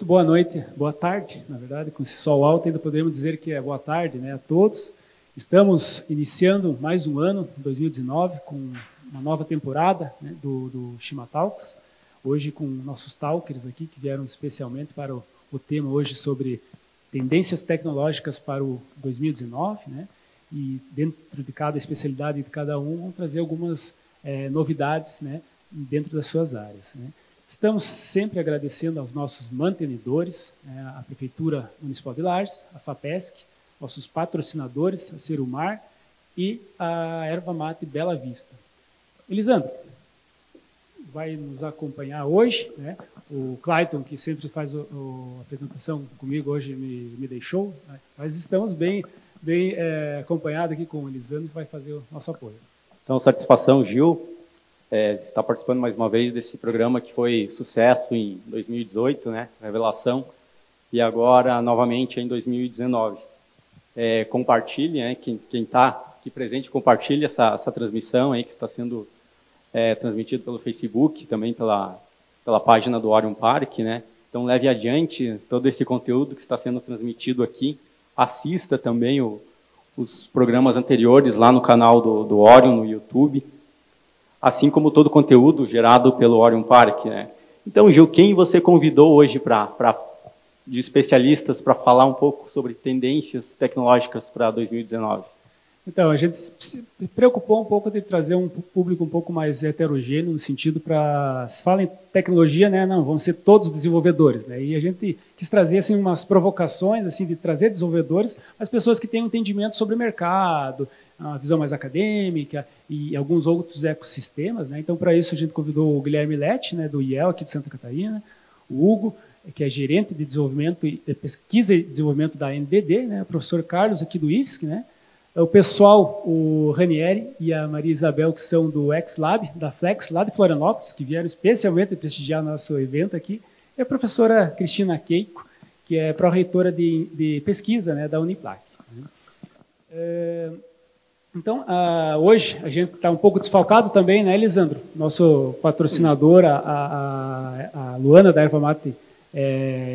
Muito boa noite, boa tarde, na verdade, com esse sol alto ainda podemos dizer que é boa tarde, né, a todos. Estamos iniciando mais um ano, 2019, com uma nova temporada, né, do Shima Talks, hoje com nossos talkers aqui, que vieram especialmente para o tema hoje sobre tendências tecnológicas para o 2019, né, e dentro de cada especialidade de cada um, vamos trazer algumas novidades, né, dentro das suas áreas, né. Estamos sempre agradecendo aos nossos mantenedores, a Prefeitura Municipal de Lages, a FAPESC, nossos patrocinadores, a Serumar e a Erva Mate Bela Vista. Elisandro vai nos acompanhar hoje, né? O Clayton, que sempre faz a apresentação comigo, hoje me deixou, né? Mas estamos bem acompanhados aqui com o Elisandro, que vai fazer o nosso apoio. Então, satisfação, Gil, estar participando mais uma vez desse programa que foi sucesso em 2018, né? Revelação, e agora novamente em 2019. Compartilhe, né? Quem está aqui presente, compartilhe essa transmissão aí que está sendo transmitida pelo Facebook, também pela página do Orion Park, né? Então leve adiante todo esse conteúdo que está sendo transmitido aqui. Assista também os programas anteriores lá no canal do Orion no YouTube, assim como todo o conteúdo gerado pelo Orion Park, né? Então, Gil, quem você convidou hoje de especialistas para falar um pouco sobre tendências tecnológicas para 2019? Então, a gente se preocupou um pouco de trazer um público um pouco mais heterogêneo, no sentido para, se fala em tecnologia, né, não, vão ser todos desenvolvedores, né, e a gente quis trazer assim, umas provocações, assim, de trazer desenvolvedores, mas pessoas que têm um entendimento sobre o mercado, uma visão mais acadêmica e alguns outros ecossistemas, né. Então, para isso, a gente convidou o Guilherme Lete, né, do IEL, aqui de Santa Catarina, o Hugo, que é gerente de desenvolvimento e pesquisa e desenvolvimento da NDD, né, o professor Carlos, aqui do IFSC, né, o pessoal, o Ranieri e a Maria Isabel, que são do X-Lab, da Flex, lá de Florianópolis, que vieram especialmente prestigiar nosso evento aqui, e a professora Cristina Keiko, que é pró-reitora de pesquisa, né, da Uniplac. Então, hoje a gente está um pouco desfalcado também, né, Elisandro? Nosso patrocinador, a Luana da Erva Mate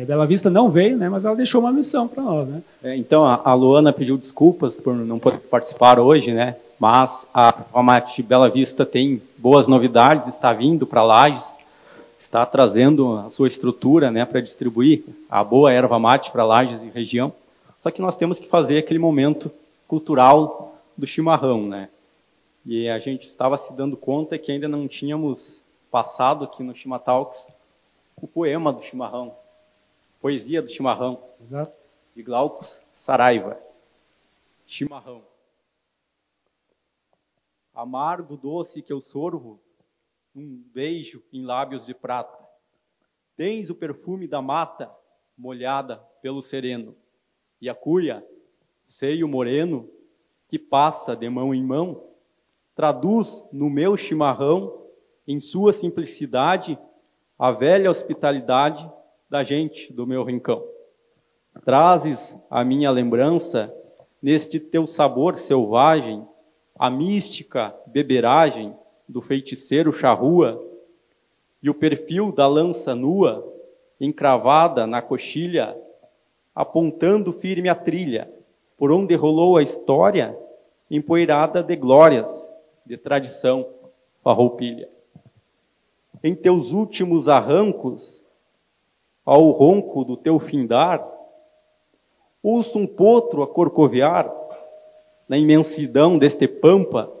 Bela Vista não veio, né, mas ela deixou uma missão para nós, né? Então, a Luana pediu desculpas por não poder participar hoje, né? Mas a Erva Mate Bela Vista tem boas novidades, está vindo para Lages, está trazendo a sua estrutura, né, para distribuir a boa erva mate para Lages e região. Só que nós temos que fazer aquele momento cultural do chimarrão, né? E a gente estava se dando conta que ainda não tínhamos passado aqui no Shima Talks o poema do chimarrão, poesia do chimarrão. Exato. De Glaucus Saraiva. Chimarrão. Amargo doce que eu sorvo, um beijo em lábios de prata. Tens o perfume da mata, molhada pelo sereno, e a cuia, seio moreno, que passa de mão em mão, traduz no meu chimarrão, em sua simplicidade, a velha hospitalidade da gente do meu rincão. Trazes a minha lembrança, neste teu sabor selvagem, a mística beberagem do feiticeiro charrua e o perfil da lança nua, encravada na coxilha, apontando firme a trilha, por onde rolou a história, empoeirada de glórias, de tradição farroupilha. Em teus últimos arrancos, ao ronco do teu findar, ouço um potro a corcovear na imensidão deste pampa,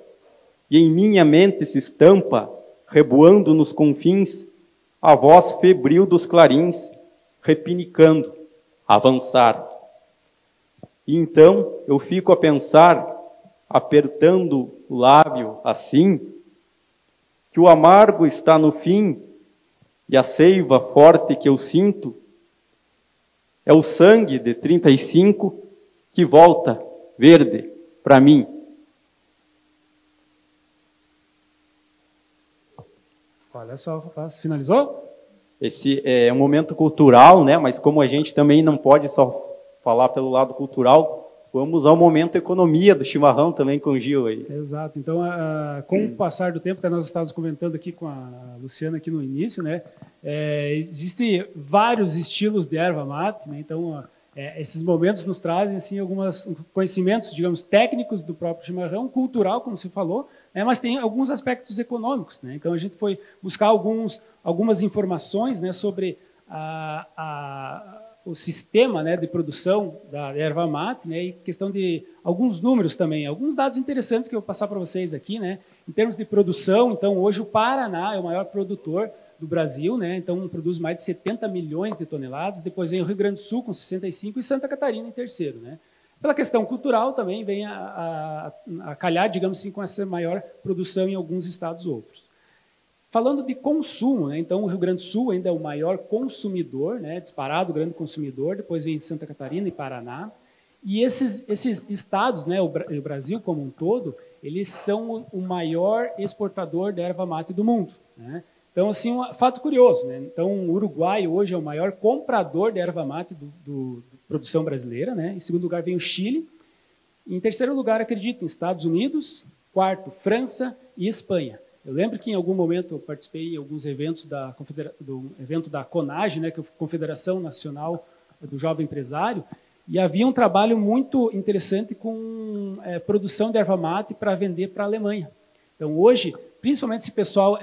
e em minha mente se estampa, reboando nos confins, a voz febril dos clarins, repinicando, avançar. E então eu fico a pensar, apertando o lábio assim, que o amargo está no fim, e a seiva forte que eu sinto é o sangue de 35 que volta verde para mim. Olha só, finalizou? Esse é um momento cultural, né? Mas como a gente também não pode só falar pelo lado cultural, vamos ao momento economia do chimarrão também com o Gil aí. Exato. Então, com o passar do tempo, até nós estávamos comentando aqui com a Luciana aqui no início, né? Existem vários estilos de erva mate, né? Então, esses momentos nos trazem assim, alguns conhecimentos, digamos, técnicos do próprio chimarrão, cultural, como você falou, né? Mas tem alguns aspectos econômicos, né? Então, a gente foi buscar algumas informações, né, sobre o sistema, né, de produção da erva mate, né, e questão de alguns números também, alguns dados interessantes que eu vou passar para vocês aqui, né, em termos de produção. Então, hoje o Paraná é o maior produtor do Brasil, né, então produz mais de 70 milhões de toneladas, depois vem o Rio Grande do Sul com 65 e Santa Catarina em terceiro, né. Pela questão cultural também vem a calhar, digamos assim, com essa maior produção em alguns estados outros. Falando de consumo, né, então o Rio Grande do Sul ainda é o maior consumidor, né, disparado, grande consumidor, depois vem Santa Catarina e Paraná. E esses estados, né, o Brasil como um todo, eles são o maior exportador de erva mate do mundo, né? Então, assim, um fato curioso, né? Então, o Uruguai hoje é o maior comprador de erva mate da produção brasileira, né? Em segundo lugar vem o Chile. Em terceiro lugar, acredito, em Estados Unidos. Quarto, França e Espanha. Eu lembro que em algum momento eu participei em alguns eventos do evento da CONAGE, né, que é a Confederação Nacional do Jovem Empresário, e havia um trabalho muito interessante com produção de erva mate para vender para a Alemanha. Então, hoje, principalmente esse pessoal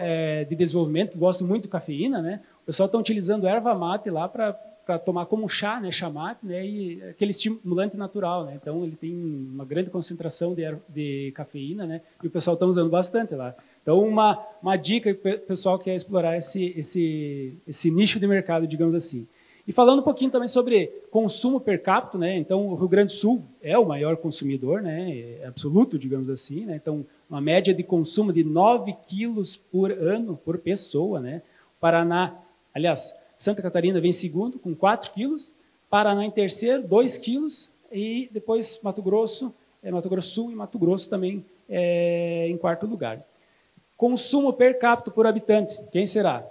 de desenvolvimento, que gosta muito de cafeína, né, o pessoal está utilizando erva mate lá para tomar como chá, né, chamate, né, e aquele estimulante natural, né. Então, ele tem uma grande concentração de cafeína, né, e o pessoal está usando bastante lá. Então, uma dica para o pessoal que quer explorar esse nicho de mercado, digamos assim. E falando um pouquinho também sobre consumo per capita, né? Então, o Rio Grande do Sul é o maior consumidor, né? Absoluto, digamos assim, né? Então, uma média de consumo de 9 quilos por ano, por pessoa, né? Paraná, aliás, Santa Catarina vem em segundo, com 4 quilos, Paraná em terceiro, 2 quilos, e depois Mato Grosso Sul e Mato Grosso também em quarto lugar. Consumo per capita por habitante, quem será?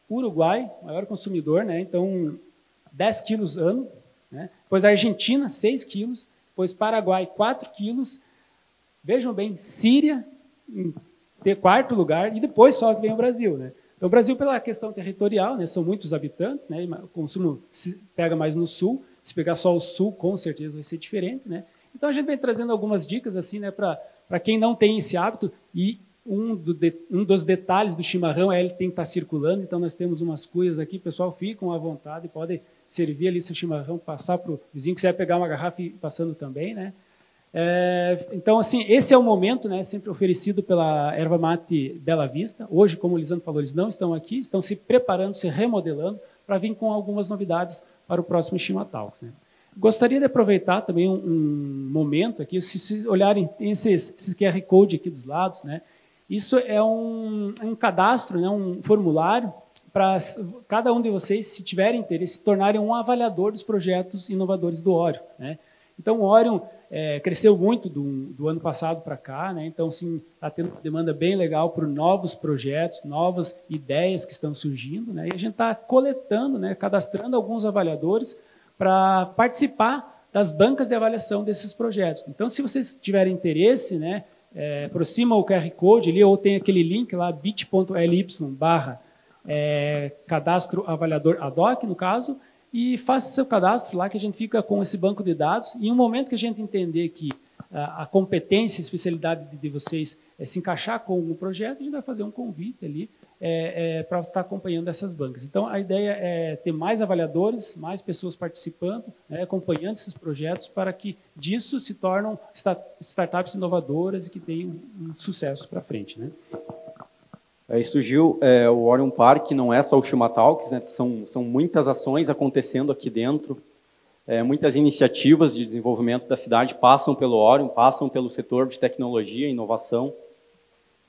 Uruguai, maior consumidor, né? Então, 10 quilos ano, né? Depois a Argentina, 6 quilos, depois Paraguai, 4 quilos, vejam bem, Síria em quarto lugar, e depois só que vem o Brasil, né? Então, o Brasil, pela questão territorial, né, são muitos habitantes, né, o consumo se pega mais no sul, se pegar só o sul, com certeza vai ser diferente, né? Então, a gente vem trazendo algumas dicas assim, né, para quem não tem esse hábito. E um dos detalhes do chimarrão ele tem que estar circulando. Então, nós temos umas cuias aqui, pessoal, ficam à vontade, podem servir ali seu chimarrão, passar para o vizinho, que você vai pegar uma garrafa e ir passando também, né? Então, assim, esse é o momento, né, sempre oferecido pela Erva Mate Bela Vista. Hoje, como o Lisandro falou, eles não estão aqui, estão se preparando, se remodelando, para vir com algumas novidades para o próximo Shima Talks, né? Gostaria de aproveitar também um momento aqui, se vocês olharem, tem esse QR Code aqui dos lados, né? Isso é um cadastro, né, um formulário para cada um de vocês, se tiverem interesse, se tornarem um avaliador dos projetos inovadores do Orion, né? Então, o Orion cresceu muito do ano passado para cá, né? Então, sim, está tendo uma demanda bem legal por novos projetos, novas ideias que estão surgindo, né? E a gente está coletando, né, cadastrando alguns avaliadores para participar das bancas de avaliação desses projetos. Então, se vocês tiverem interesse, né, aproxima o QR Code ali, ou tem aquele link lá, bit.ly/cadastro avaliador ad hoc, no caso, e faça seu cadastro lá, que a gente fica com esse banco de dados. E em um momento que a gente entender que a competência, a especialidade de vocês se encaixar com o projeto, a gente vai fazer um convite ali para estar acompanhando essas bancas. Então, a ideia é ter mais avaliadores, mais pessoas participando, né, acompanhando esses projetos, para que disso se tornem startups inovadoras e que tenham um sucesso para frente, né? Aí surgiu o Orion Park, não é só o Shima Talks, né? São muitas ações acontecendo aqui dentro, muitas iniciativas de desenvolvimento da cidade passam pelo Orion, passam pelo setor de tecnologia e inovação.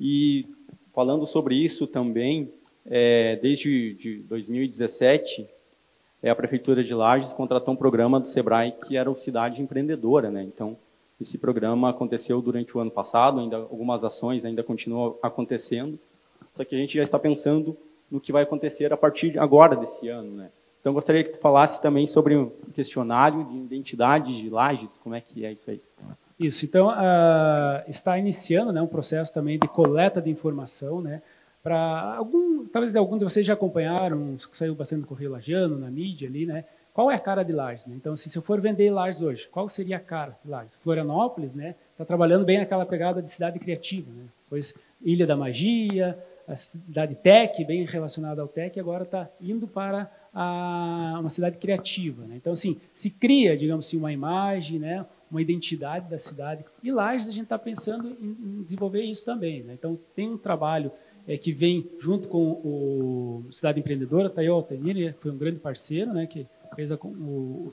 E falando sobre isso também, desde 2017, a Prefeitura de Lages contratou um programa do Sebrae que era o Cidade Empreendedora, né? Então, esse programa aconteceu durante o ano passado, ainda algumas ações ainda continuam acontecendo, só que a gente já está pensando no que vai acontecer a partir agora desse ano, né? Então, gostaria que tu falasse também sobre o questionário de identidade de Lages, como é que é isso aí? Isso, então, está iniciando, né, um processo também de coleta de informação, né? Talvez alguns de vocês já acompanharam, saiu bastante no Correio Lagiano, na mídia ali, né? Qual é a cara de Lages? Né? Então, assim, se eu for vender Lages hoje, qual seria a cara de Lages? Florianópolis, né? Está trabalhando bem aquela pegada de cidade criativa, né? Pois Ilha da Magia, a cidade tech, bem relacionada ao tech, agora está indo para uma cidade criativa, né? Então, assim, se cria, digamos assim, uma imagem, né? Uma identidade da cidade. E Lages a gente está pensando em desenvolver isso também, né? Então, tem um trabalho que vem junto com o Cidade Empreendedora, Tayo Altenini, foi um grande parceiro, né? Que fez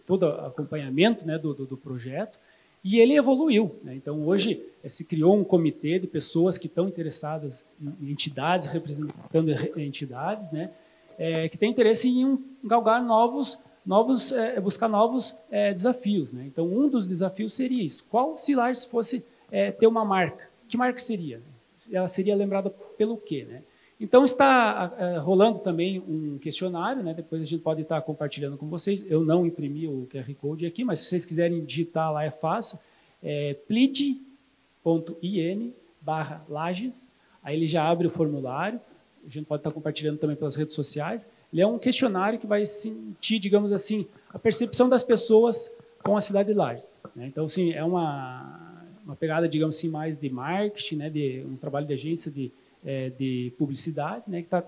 todo o acompanhamento, né, do projeto, e ele evoluiu, né? Então, hoje, se criou um comitê de pessoas que estão interessadas em entidades, representando entidades, né, que têm interesse em galgar buscar novos desafios, né? Então, um dos desafios seria isso. Qual, se Lages fosse ter uma marca? Que marca seria? Ela seria lembrada pelo quê, né? Então, está rolando também um questionário, né? Depois a gente pode estar compartilhando com vocês. Eu não imprimi o QR Code aqui, mas se vocês quiserem digitar lá é fácil. plid.in/Lages. Aí ele já abre o formulário. A gente pode estar compartilhando também pelas redes sociais. Ele é um questionário que vai sentir, digamos assim, a percepção das pessoas com a cidade de Lages, né? Então, assim, é uma pegada, digamos assim, mais de marketing, né? De um trabalho de agência de publicidade, né, que está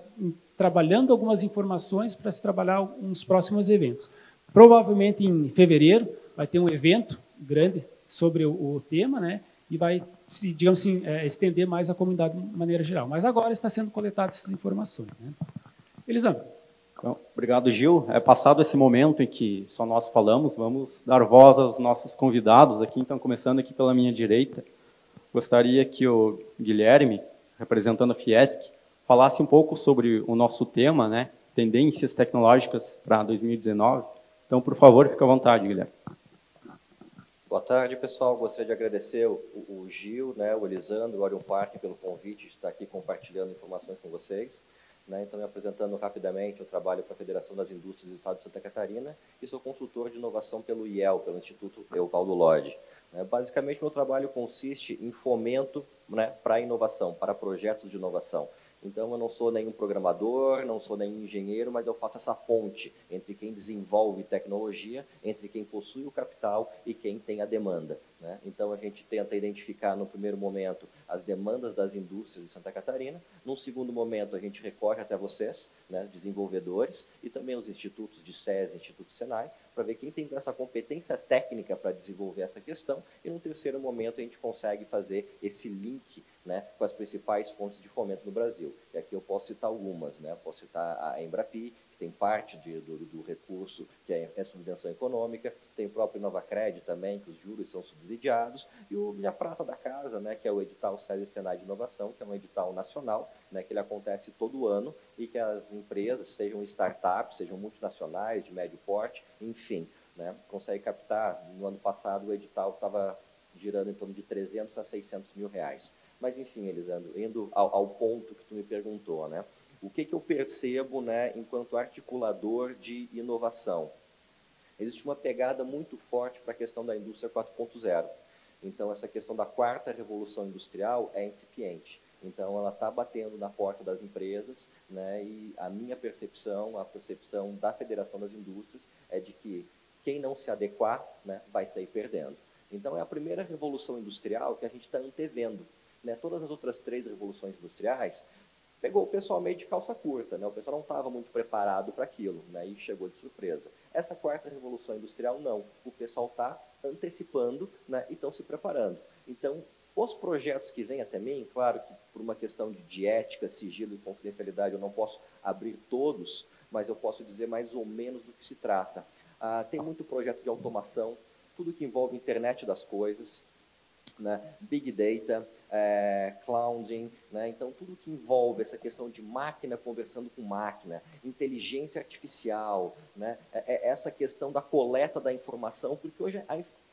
trabalhando algumas informações para se trabalhar uns próximos eventos. Provavelmente em fevereiro vai ter um evento grande sobre o tema, né, e vai, digamos assim, estender mais a comunidade de maneira geral. Mas agora está sendo coletadas essas informações, né? Elisandro. Então, obrigado, Gil. Passado esse momento em que só nós falamos, vamos dar voz aos nossos convidados aqui. Então, começando aqui pela minha direita, gostaria que o Guilherme, representando a Fiesc, falasse um pouco sobre o nosso tema, né, tendências tecnológicas para 2019. Então, por favor, fique à vontade, Guilherme. Boa tarde, pessoal. Gostaria de agradecer o Gil, né, o Elisandro, o Orion Park pelo convite de estar aqui compartilhando informações com vocês, né? Então, me apresentando rapidamente, eu trabalho para a Federação das Indústrias do Estado de Santa Catarina e sou consultor de inovação pelo IEL, pelo Instituto Evaldo Lodge. Basicamente, meu trabalho consiste em fomento, né, para a inovação, para projetos de inovação. Então, eu não sou nenhum programador, não sou nenhum engenheiro, mas eu faço essa ponte entre quem desenvolve tecnologia, entre quem possui o capital e quem tem a demanda, né? Então, a gente tenta identificar, no primeiro momento, as demandas das indústrias de Santa Catarina. Num segundo momento, a gente recorre até vocês, né, desenvolvedores, e também os institutos de SES, Instituto Senai, para ver quem tem essa competência técnica para desenvolver essa questão. E, no terceiro momento, a gente consegue fazer esse link, né, com as principais fontes de fomento no Brasil. E aqui eu posso citar algumas, né? Eu posso citar a Embrapi, que tem parte do recurso, que é subvenção econômica, tem o próprio Inovacred também, que os juros são subsidiados, e o Minha Prata da Casa, né, que é o edital SESI Senai de Inovação, que é um edital nacional, né, que ele acontece todo ano, e que as empresas, sejam startups, sejam multinacionais, de médio porte, enfim, né, consegue captar. No ano passado, o edital estava girando em torno de 300 a 600 mil reais. Mas, enfim, Elisandro, indo ao ponto que tu me perguntou, né? O que eu percebo, né, enquanto articulador de inovação? Existe uma pegada muito forte para a questão da indústria 4.0. Então, essa questão da quarta revolução industrial é incipiente. Então, ela está batendo na porta das empresas, né, e a minha percepção, a percepção da Federação das Indústrias, é de que quem não se adequar, né, vai sair perdendo. Então, é a primeira revolução industrial que a gente está antevendo, né? Todas as outras 3 revoluções industriais pegou o pessoal meio de calça curta, né? O pessoal não estava muito preparado para aquilo, né? E chegou de surpresa. Essa quarta revolução industrial, não. O pessoal está antecipando, né? E estão se preparando. Então, os projetos que vêm até mim, claro que por uma questão de ética, sigilo e confidencialidade, eu não posso abrir todos, mas eu posso dizer mais ou menos do que se trata. Tem muito projeto de automação, tudo que envolve internet das coisas, né? Big Data, clouding, né? Então, tudo que envolve essa questão de máquina conversando com máquina, inteligência artificial, né? Essa questão da coleta da informação, porque hoje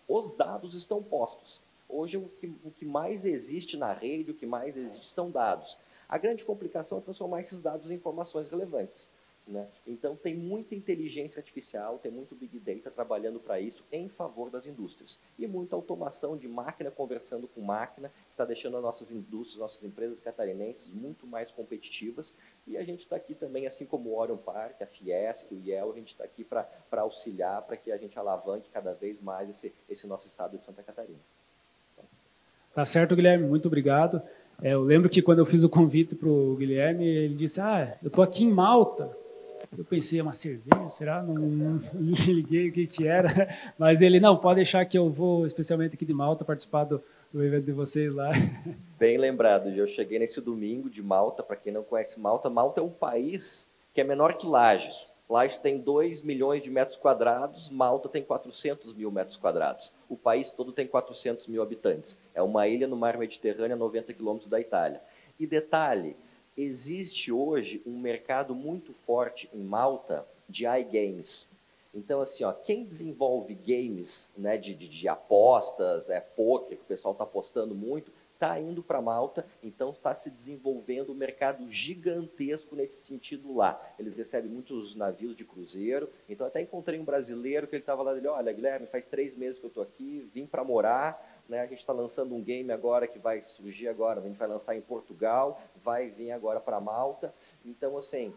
os dados estão postos. Hoje, o que mais existe na rede, o que mais existe são dados. A grande complicação é transformar esses dados em informações relevantes. né? Então, tem muita inteligência artificial, tem muito Big Data trabalhando para isso em favor das indústrias. E muita automação de máquina conversando com máquina, que está deixando as nossas indústrias, nossas empresas catarinenses muito mais competitivas. E a gente está aqui também, assim como o Orion Park, a Fiesc, o IEL, a gente está aqui para auxiliar, para que a gente alavanque cada vez mais esse nosso estado de Santa Catarina. Tá certo, Guilherme, muito obrigado. Eu lembro que quando eu fiz o convite para o Guilherme, ele disse, eu estou aqui em Malta. Eu pensei, é uma cerveja, será? Não liguei o que era, mas ele, não, pode deixar que eu vou, especialmente aqui de Malta, participar do evento de vocês lá. Bem lembrado, eu cheguei nesse domingo de Malta, para quem não conhece Malta, Malta é um país que é menor que Lages. Lages tem 2 milhões de metros quadrados, Malta tem 400 mil metros quadrados. O país todo tem 400 mil habitantes. É uma ilha no mar Mediterrâneo, a 90 quilômetros da Itália. E detalhe, existe hoje um mercado muito forte em Malta de iGames. Então, assim, quem desenvolve games, né, de apostas, poker, que o pessoal está apostando muito, está indo para Malta, então está se desenvolvendo um mercado gigantesco nesse sentido lá. Eles recebem muitos navios de cruzeiro, então até encontrei um brasileiro que ele estava lá, ele, olha, Guilherme, faz 3 meses que eu estou aqui, vim para morar, né, a gente está lançando um game agora que vai surgir agora, a gente vai lançar em Portugal, vai vir agora para Malta, então assim,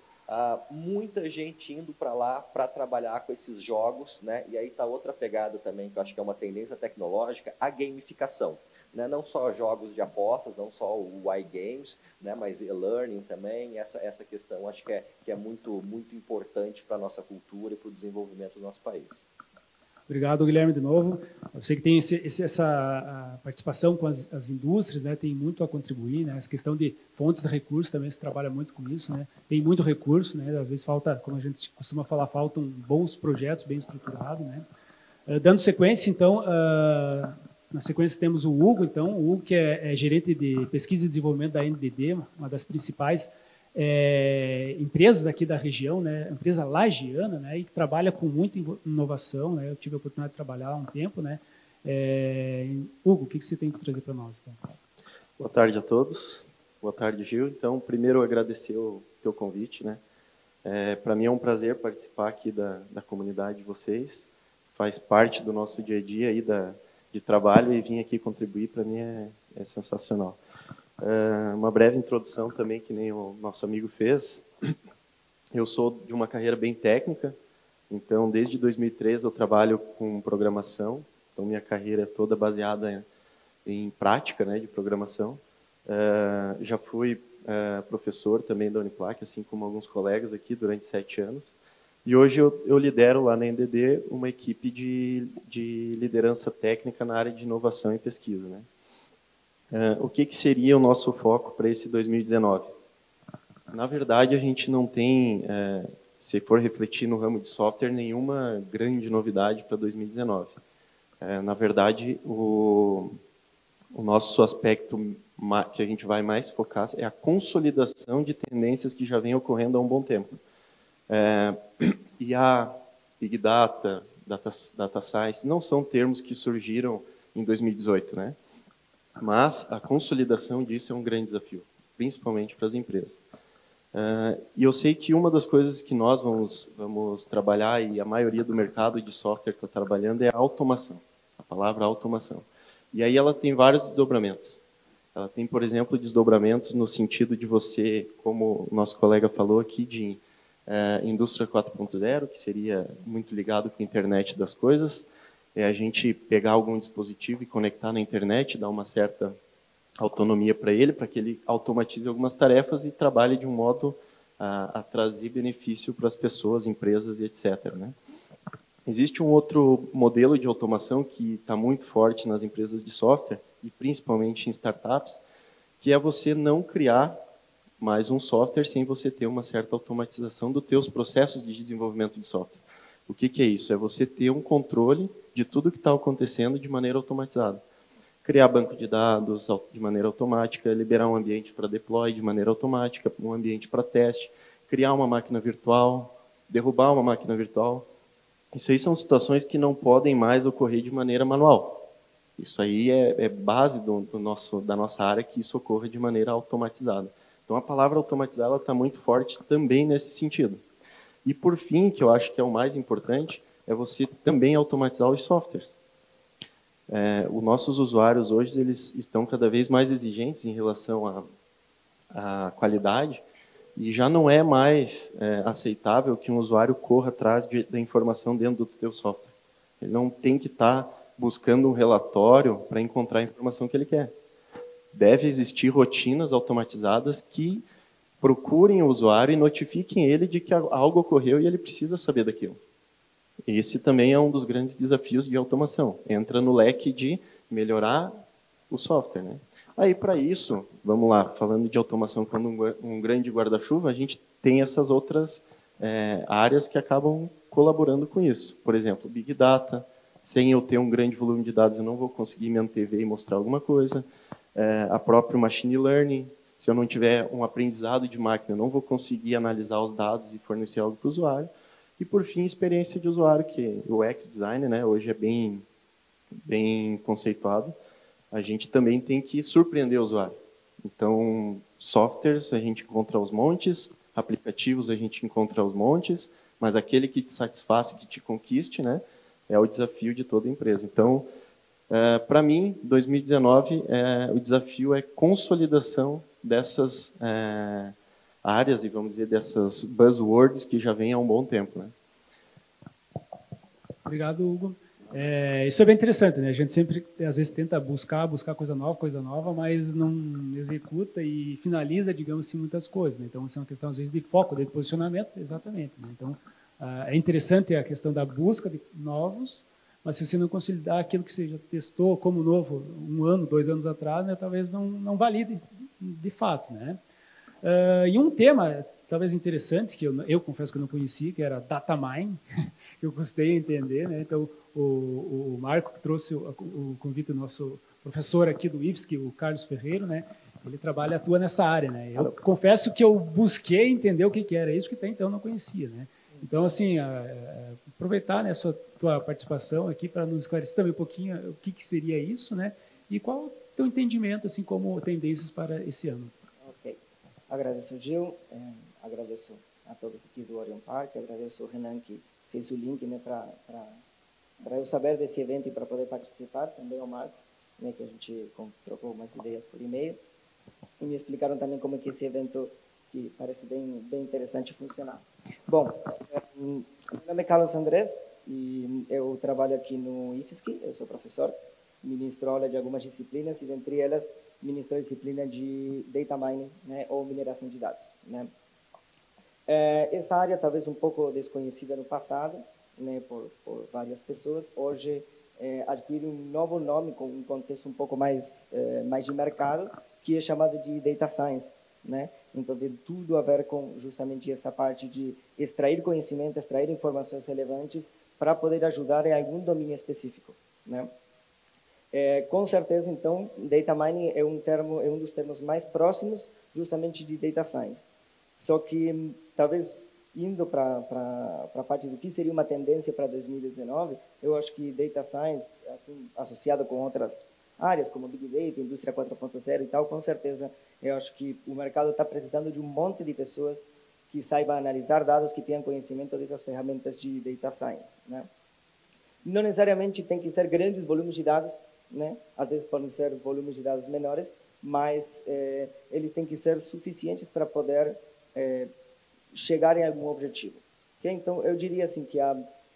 muita gente indo para lá para trabalhar com esses jogos, né, e aí está outra pegada também, que eu acho que é uma tendência tecnológica, a gamificação. Né, não só jogos de apostas, não só o iGames, né, mas e-learning também, essa questão acho que é muito, muito importante para a nossa cultura e para o desenvolvimento do nosso país. Obrigado, Guilherme, de novo. Você que tem essa participação com as indústrias, né, tem muito a contribuir, né, essa questão de fontes de recursos também, você trabalha muito com isso, né, tem muito recurso, né, às vezes falta, como a gente costuma falar, faltam bons projetos bem estruturados, né. Dando sequência, então, na sequência temos o Hugo, então, o Hugo que é gerente de pesquisa e desenvolvimento da NDD, uma das principais empresas aqui da região, né, empresa lagiana, né, e que trabalha com muita inovação, né, eu tive a oportunidade de trabalhar há um tempo, né. Hugo, o que você tem para trazer para nós? Então? Boa tarde a todos, boa tarde, Gil. Então, primeiro agradecer o teu convite, né, para mim é um prazer participar aqui da comunidade de vocês, faz parte do nosso dia a dia aí de trabalho e vir aqui contribuir, para mim é sensacional. Uma breve introdução também, que nem o nosso amigo fez. Eu sou de uma carreira bem técnica, então desde 2013 eu trabalho com programação, então minha carreira é toda baseada em prática, né, de programação. Já fui professor também da Uniplac, assim como alguns colegas aqui, durante 7 anos. E hoje eu lidero lá na NDD uma equipe de liderança técnica na área de inovação e pesquisa, né? O que seria o nosso foco para esse 2019? Na verdade, a gente não tem, se for refletir no ramo de software, nenhuma grande novidade para 2019. Na verdade, o nosso aspecto que a gente vai mais focar é a consolidação de tendências que já vem ocorrendo há um bom tempo. IA, Big Data, Data Science, não são termos que surgiram em 2018, né? Mas a consolidação disso é um grande desafio, principalmente para as empresas. E eu sei que uma das coisas que nós vamos trabalhar, e a maioria do mercado de software está trabalhando, é a automação, a palavra automação. E aí ela tem vários desdobramentos. Ela tem, por exemplo, desdobramentos no sentido de você, como o nosso colega falou aqui, de indústria 4.0, que seria muito ligado com a internet das coisas, a gente pegar algum dispositivo e conectar na internet, dar uma certa autonomia para que ele automatize algumas tarefas e trabalhe de um modo a trazer benefício para as pessoas, empresas e etc. Né? Existe um outro modelo de automação que está muito forte nas empresas de software, e principalmente em startups, que é você não criar mais um software sem você ter uma certa automatização dos teus processos de desenvolvimento de software. O que é isso? É você ter um controle de tudo que está acontecendo de maneira automatizada. Criar banco de dados de maneira automática, liberar um ambiente para deploy de maneira automática, um ambiente para teste, criar uma máquina virtual, derrubar uma máquina virtual. Isso aí são situações que não podem mais ocorrer de maneira manual. Isso aí é base da nossa área, que isso ocorra de maneira automatizada. Então, a palavra automatizar está muito forte também nesse sentido. E, por fim, que eu acho que é o mais importante, é você também automatizar os softwares. Os nossos usuários hoje eles estão cada vez mais exigentes em relação à qualidade e já não é mais aceitável que um usuário corra atrás da informação dentro do teu software. Ele não tem que estar buscando um relatório para encontrar a informação que ele quer. Deve existir rotinas automatizadas que procurem o usuário e notifiquem ele de que algo ocorreu e ele precisa saber daquilo. Esse também é um dos grandes desafios de automação. Entra no leque de melhorar o software, né? Aí, para isso, vamos lá, falando de automação como um grande guarda-chuva, a gente tem essas outras áreas que acabam colaborando com isso. Por exemplo, Big Data. Sem eu ter um grande volume de dados, eu não vou conseguir me antever e mostrar alguma coisa. A própria Machine Learning. Se eu não tiver um aprendizado de máquina, eu não vou conseguir analisar os dados e fornecer algo para o usuário. E, por fim, experiência de usuário, que o UX Design, né, hoje é bem conceituado. A gente também tem que surpreender o usuário. Então, softwares a gente encontra aos montes, aplicativos a gente encontra aos montes, mas aquele que te satisfaça, que te conquiste, né, é o desafio de toda empresa. Então, para mim, 2019, o desafio é consolidação dessas áreas e, vamos dizer, dessas buzzwords que já vêm há um bom tempo, né? Obrigado, Hugo. Isso é bem interessante, né? A gente sempre, às vezes, tenta buscar coisa nova, mas não executa e finaliza, digamos assim, muitas coisas, né? Então, isso é uma questão, às vezes, de foco, de posicionamento, exatamente, né? Então, é interessante a questão da busca de novos, mas se você não consolidar aquilo que você já testou como novo 1 ano, 2 anos atrás, né, talvez não valide de fato, né? E um tema talvez interessante, que eu confesso que eu não conhecia, que era data mining, que eu gostei de entender, né? Então, o Marco, que trouxe o convite do nosso professor aqui do IFSC, o Carlos Ferreiro, né? Ele atua nessa área, né? Eu confesso que eu busquei entender o que era isso, que até então eu não conhecia, né? Então, assim, aproveitar, né, a sua tua participação aqui para nos esclarecer também um pouquinho o que seria isso, né? E qual o teu entendimento, assim, como tendências para esse ano. Ok. Agradeço, Gil. Agradeço a todos aqui do Orion Park. Agradeço o Renan, que fez o link, né, para eu saber desse evento e para poder participar. Também ao Marco, né, que a gente trocou umas ideias por e-mail. E me explicaram também como é que esse evento, que parece bem interessante, funcionar. Bom, meu nome é Carlos Andrés e eu trabalho aqui no IFSC. Eu sou professor, ministro aula de algumas disciplinas e, dentre elas, ministro a disciplina de Data Mining, né, ou mineração de dados, né. Essa área talvez um pouco desconhecida no passado, né, por várias pessoas, hoje adquire um novo nome com um contexto um pouco mais de mercado, que é chamado de Data Science, né? Então tem tudo a ver com justamente essa parte de extrair conhecimento, extrair informações relevantes para poder ajudar em algum domínio específico, né? Com certeza, então, Data Mining é um dos termos mais próximos justamente de Data Science. Só que, talvez, indo para a parte do que seria uma tendência para 2019, eu acho que Data Science, associado com outras áreas, como Big Data, Indústria 4.0 e tal, com certeza, eu acho que o mercado está precisando de um monte de pessoas que saibam analisar dados, que tenham conhecimento dessas ferramentas de Data Science, né? Não necessariamente tem que ser grandes volumes de dados, né? Às vezes podem ser volumes de dados menores, mas eles têm que ser suficientes para poder chegar em algum objetivo. Okay? Então, eu diria assim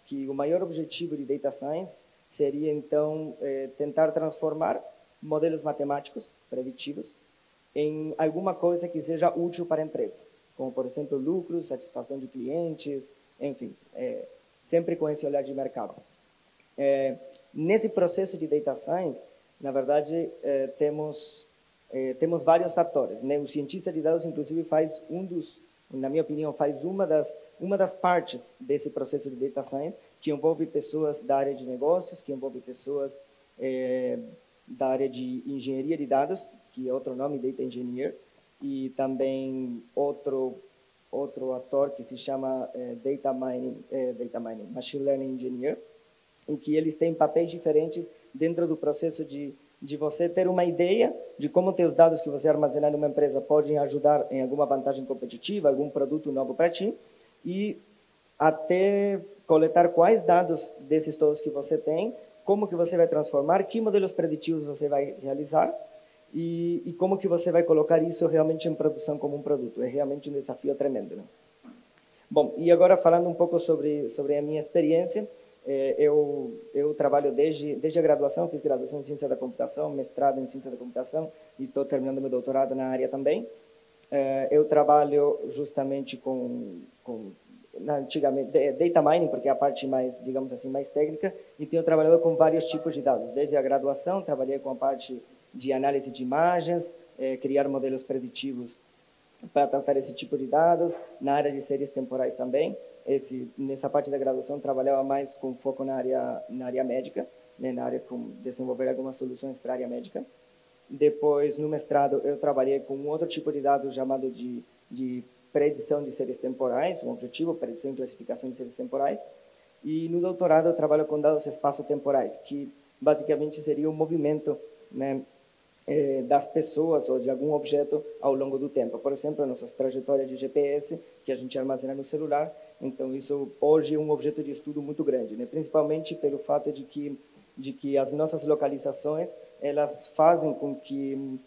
que o maior objetivo de Data Science seria, então, tentar transformar modelos matemáticos preditivos em alguma coisa que seja útil para a empresa, como, por exemplo, lucros, satisfação de clientes, enfim, sempre com esse olhar de mercado. Nesse processo de Data Science, na verdade, temos vários atores, né? O cientista de dados, inclusive, na minha opinião, faz uma das partes desse processo de Data Science, que envolve pessoas da área de negócios, que envolve pessoas da área de engenharia de dados, que é outro nome, Data Engineer, e também outro ator que se chama Data Mining, Machine Learning Engineer, em que eles têm papéis diferentes dentro do processo de você ter uma ideia de como os dados que você armazenar numa empresa podem ajudar em alguma vantagem competitiva, algum produto novo para ti, e até coletar quais dados desses todos que você tem, como que você vai transformar, que modelos preditivos você vai realizar e como que você vai colocar isso realmente em produção como um produto. É realmente um desafio tremendo, né? Bom, e agora falando um pouco sobre a minha experiência, eu trabalho desde a graduação, fiz graduação em Ciência da Computação, mestrado em Ciência da Computação e estou terminando meu doutorado na área também. Eu trabalho justamente antigamente, data mining, porque é a parte mais, digamos assim, mais técnica, e tenho trabalhado com vários tipos de dados. Desde a graduação, trabalhei com a parte de análise de imagens, criar modelos preditivos para tratar esse tipo de dados, na área de séries temporais também. Nessa parte da graduação, trabalhava mais com foco na área médica, né, na área com desenvolver algumas soluções para a área médica. Depois, no mestrado, eu trabalhei com um outro tipo de dados chamado de predição de séries temporais, um objetivo, predição e classificação de séries temporais. E no doutorado, eu trabalho com dados espaço-temporais, que basicamente seria o movimento, né, das pessoas ou de algum objeto ao longo do tempo. Por exemplo, nossas trajetórias de GPS, que a gente armazena no celular. Então, isso hoje é um objeto de estudo muito grande, né? Principalmente pelo fato de que as nossas localizações, elas fazem com que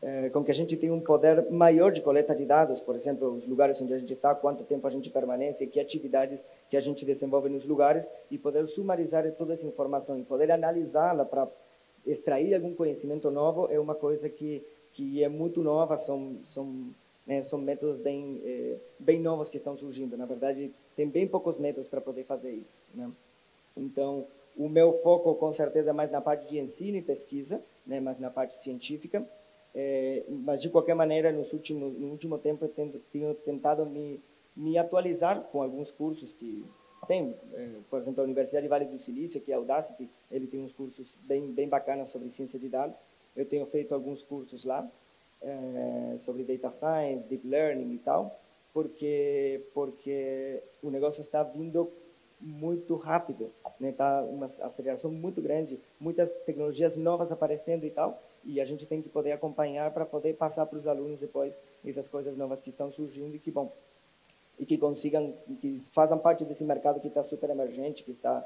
a gente tenha um poder maior de coleta de dados, por exemplo, os lugares onde a gente está, quanto tempo a gente permanece, que atividades que a gente desenvolve nos lugares, e poder sumarizar toda essa informação e poder analisá-la para extrair algum conhecimento novo é uma coisa que é muito nova, são métodos bem novos que estão surgindo. Na verdade, tem bem poucos métodos para poder fazer isso, né? Então, o meu foco, com certeza, é mais na parte de ensino e pesquisa, né, mais na parte científica. Mas, de qualquer maneira, no último tempo, eu tenho tentado me atualizar com alguns cursos que tem. Por exemplo, a Universidade Vale do Silício, que é a Udacity, ele tem uns cursos bem bacanas sobre ciência de dados. Eu tenho feito alguns cursos lá sobre data science, deep learning e tal, porque o negócio está vindo muito rápido, né? Tá uma aceleração muito grande, muitas tecnologias novas aparecendo e tal, e a gente tem que poder acompanhar para poder passar para os alunos depois essas coisas novas que estão surgindo e que consigam, que façam parte desse mercado que está super emergente, que está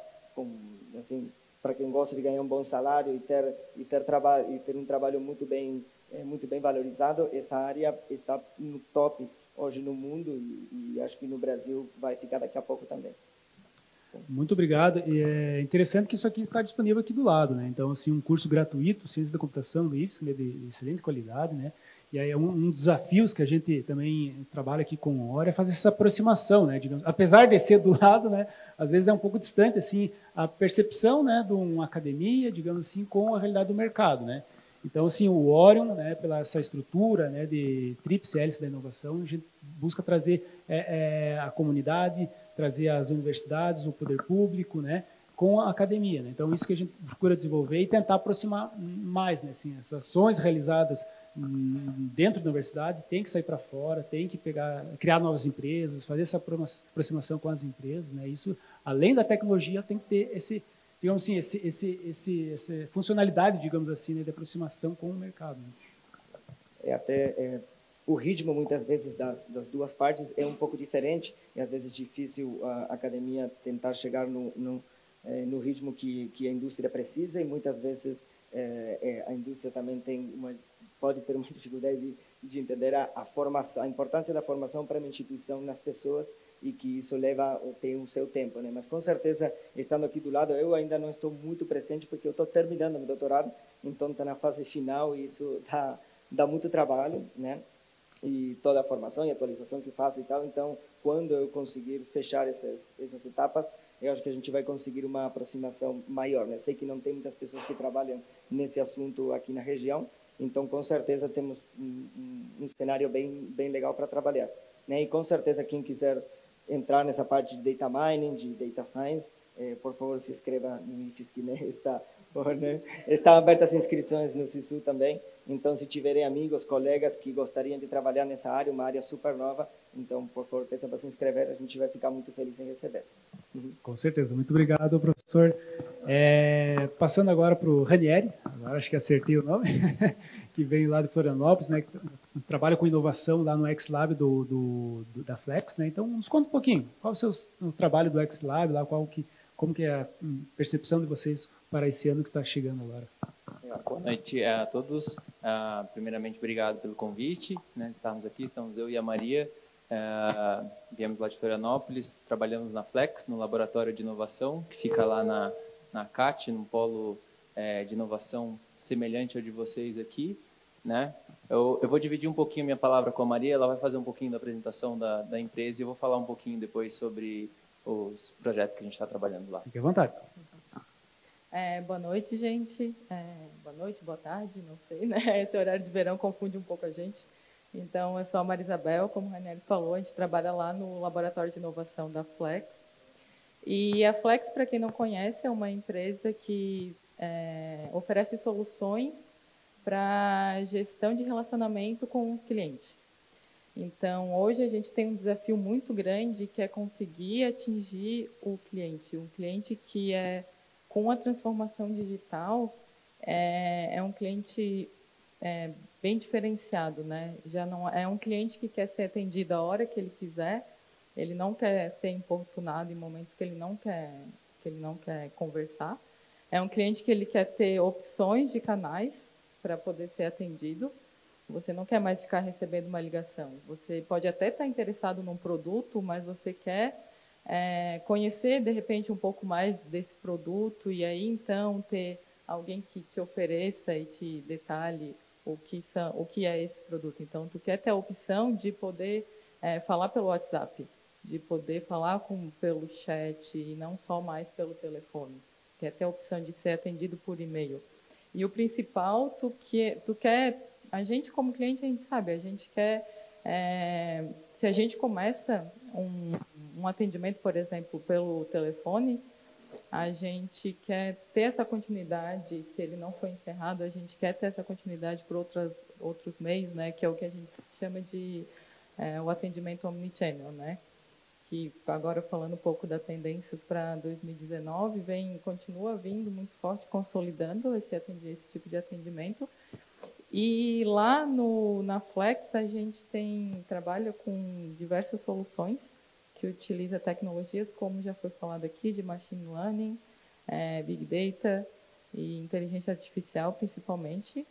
assim, para quem gosta de ganhar um bom salário e ter um trabalho muito bem valorizado. Essa área está no top hoje no mundo e acho que no Brasil vai ficar daqui a pouco também. Muito obrigado. E é interessante que isso aqui está disponível aqui do lado, né? Então, assim, um curso gratuito, Ciência da Computação, do IFSC, né, de excelente qualidade, né? E aí um dos desafios que a gente também trabalha aqui com o ORE é fazer essa aproximação, né? Digamos, apesar de ser do lado, né? Às vezes é um pouco distante, assim, a percepção, né, de uma academia, digamos assim, com a realidade do mercado, né? Então, assim, o Orion, né, pela essa estrutura, né, de tríplice hélice da inovação, a gente busca trazer a comunidade, trazer as universidades, o poder público, né, com a academia, né? Então, isso que a gente procura desenvolver e tentar aproximar mais, né, assim, as ações realizadas dentro da universidade tem que sair para fora, tem que criar novas empresas, fazer essa aproximação com as empresas, né? Isso, além da tecnologia, tem que ter digamos assim, essa funcionalidade, digamos assim, né, de aproximação com o mercado, né? O ritmo, muitas vezes, das duas partes é um pouco diferente, e às vezes é difícil a academia tentar chegar no ritmo que a indústria precisa, e muitas vezes a indústria também pode ter uma dificuldade de entender a importância da formação para uma instituição nas pessoas, e que isso tem o seu tempo, né? Mas, com certeza, estando aqui do lado, eu ainda não estou muito presente, porque eu estou terminando meu doutorado, então está na fase final, e isso dá muito trabalho, né? E toda a formação e atualização que faço e tal. Então, quando eu conseguir fechar essas etapas, eu acho que a gente vai conseguir uma aproximação maior, né? Sei que não tem muitas pessoas que trabalham nesse assunto aqui na região, então, com certeza, temos um cenário bem legal para trabalhar, né? E, com certeza, quem quiser entrar nessa parte de data mining, de data science, por favor, se inscreva no IFSC, né? Está abertas as inscrições no SISU também. Então, se tiverem amigos, colegas que gostariam de trabalhar nessa área, uma área super nova, então, por favor, peça para se inscrever, a gente vai ficar muito feliz em recebê-los. Com certeza. Muito obrigado, professor. Passando agora para o Ranieri, agora acho que acertei o nome, que vem lá de Florianópolis, né, que trabalha com inovação lá no X-Lab da Flex, né? Então, nos conta um pouquinho, qual é o trabalho do X-Lab, lá, como que é a percepção de vocês para esse ano que está chegando agora? Boa noite a todos. Primeiramente, obrigado pelo convite, né, estarmos aqui, estamos eu e a Maria, viemos lá de Florianópolis, trabalhamos na Flex, no laboratório de inovação, que fica lá na CAT, num polo de inovação semelhante ao de vocês aqui, né? Eu vou dividir um pouquinho minha palavra com a Maria, ela vai fazer um pouquinho da apresentação da empresa e eu vou falar um pouquinho depois sobre os projetos que a gente está trabalhando lá. Fique à vontade. Boa noite, gente. Boa noite, boa tarde, não sei, né? Esse horário de verão confunde um pouco a gente. Então, eu sou a Maria Isabel, como o Ranieri falou, a gente trabalha lá no Laboratório de Inovação da Flex. E a Flex, para quem não conhece, é uma empresa que oferece soluções para gestão de relacionamento com o cliente. Então, hoje a gente tem um desafio muito grande, que é conseguir atingir o cliente. Um cliente que com a transformação digital, é um cliente bem diferenciado, né? Já não é um cliente que quer ser atendido a hora que ele quiser, ele não quer ser importunado em momentos que ele não quer conversar. É um cliente que ele quer ter opções de canais para poder ser atendido. Você não quer mais ficar recebendo uma ligação. Você pode até estar interessado num produto, mas você quer conhecer, de repente, um pouco mais desse produto e aí, então, ter alguém que te ofereça e te detalhe o que é esse produto. Então, tu quer ter a opção de poder falar pelo WhatsApp, de poder falar pelo chat e não só mais pelo telefone. Quer ter a opção de ser atendido por e-mail. E o principal, tu quer... A gente, como cliente, a gente sabe, a gente quer... se a gente começa um atendimento, por exemplo, pelo telefone, a gente quer ter essa continuidade, se ele não foi encerrado, a gente quer ter essa continuidade por outros meios, né, que é o que a gente chama de o atendimento omnichannel, né? Que agora, falando um pouco das tendências para 2019, continua vindo muito forte, consolidando esse tipo de atendimento. E lá na Flex, a gente trabalha com diversas soluções que utiliza tecnologias, como já foi falado aqui, de machine learning, big data e inteligência artificial, principalmente,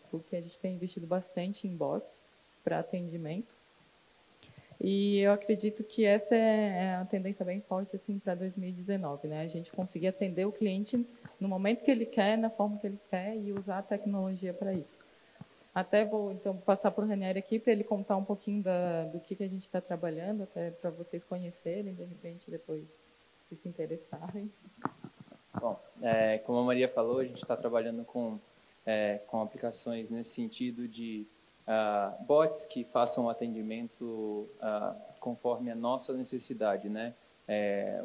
porque a gente tem investido bastante em bots para atendimento. E eu acredito que essa é a tendência bem forte assim, para 2019, né? A gente conseguir atender o cliente no momento que ele quer, na forma que ele quer e usar a tecnologia para isso. Até vou, então, passar para o Ranieri aqui para ele contar um pouquinho do que a gente está trabalhando, até para vocês conhecerem, de repente, depois, se interessarem. Bom, como a Maria falou, a gente está trabalhando com aplicações nesse sentido de bots que façam o atendimento conforme a nossa necessidade, né?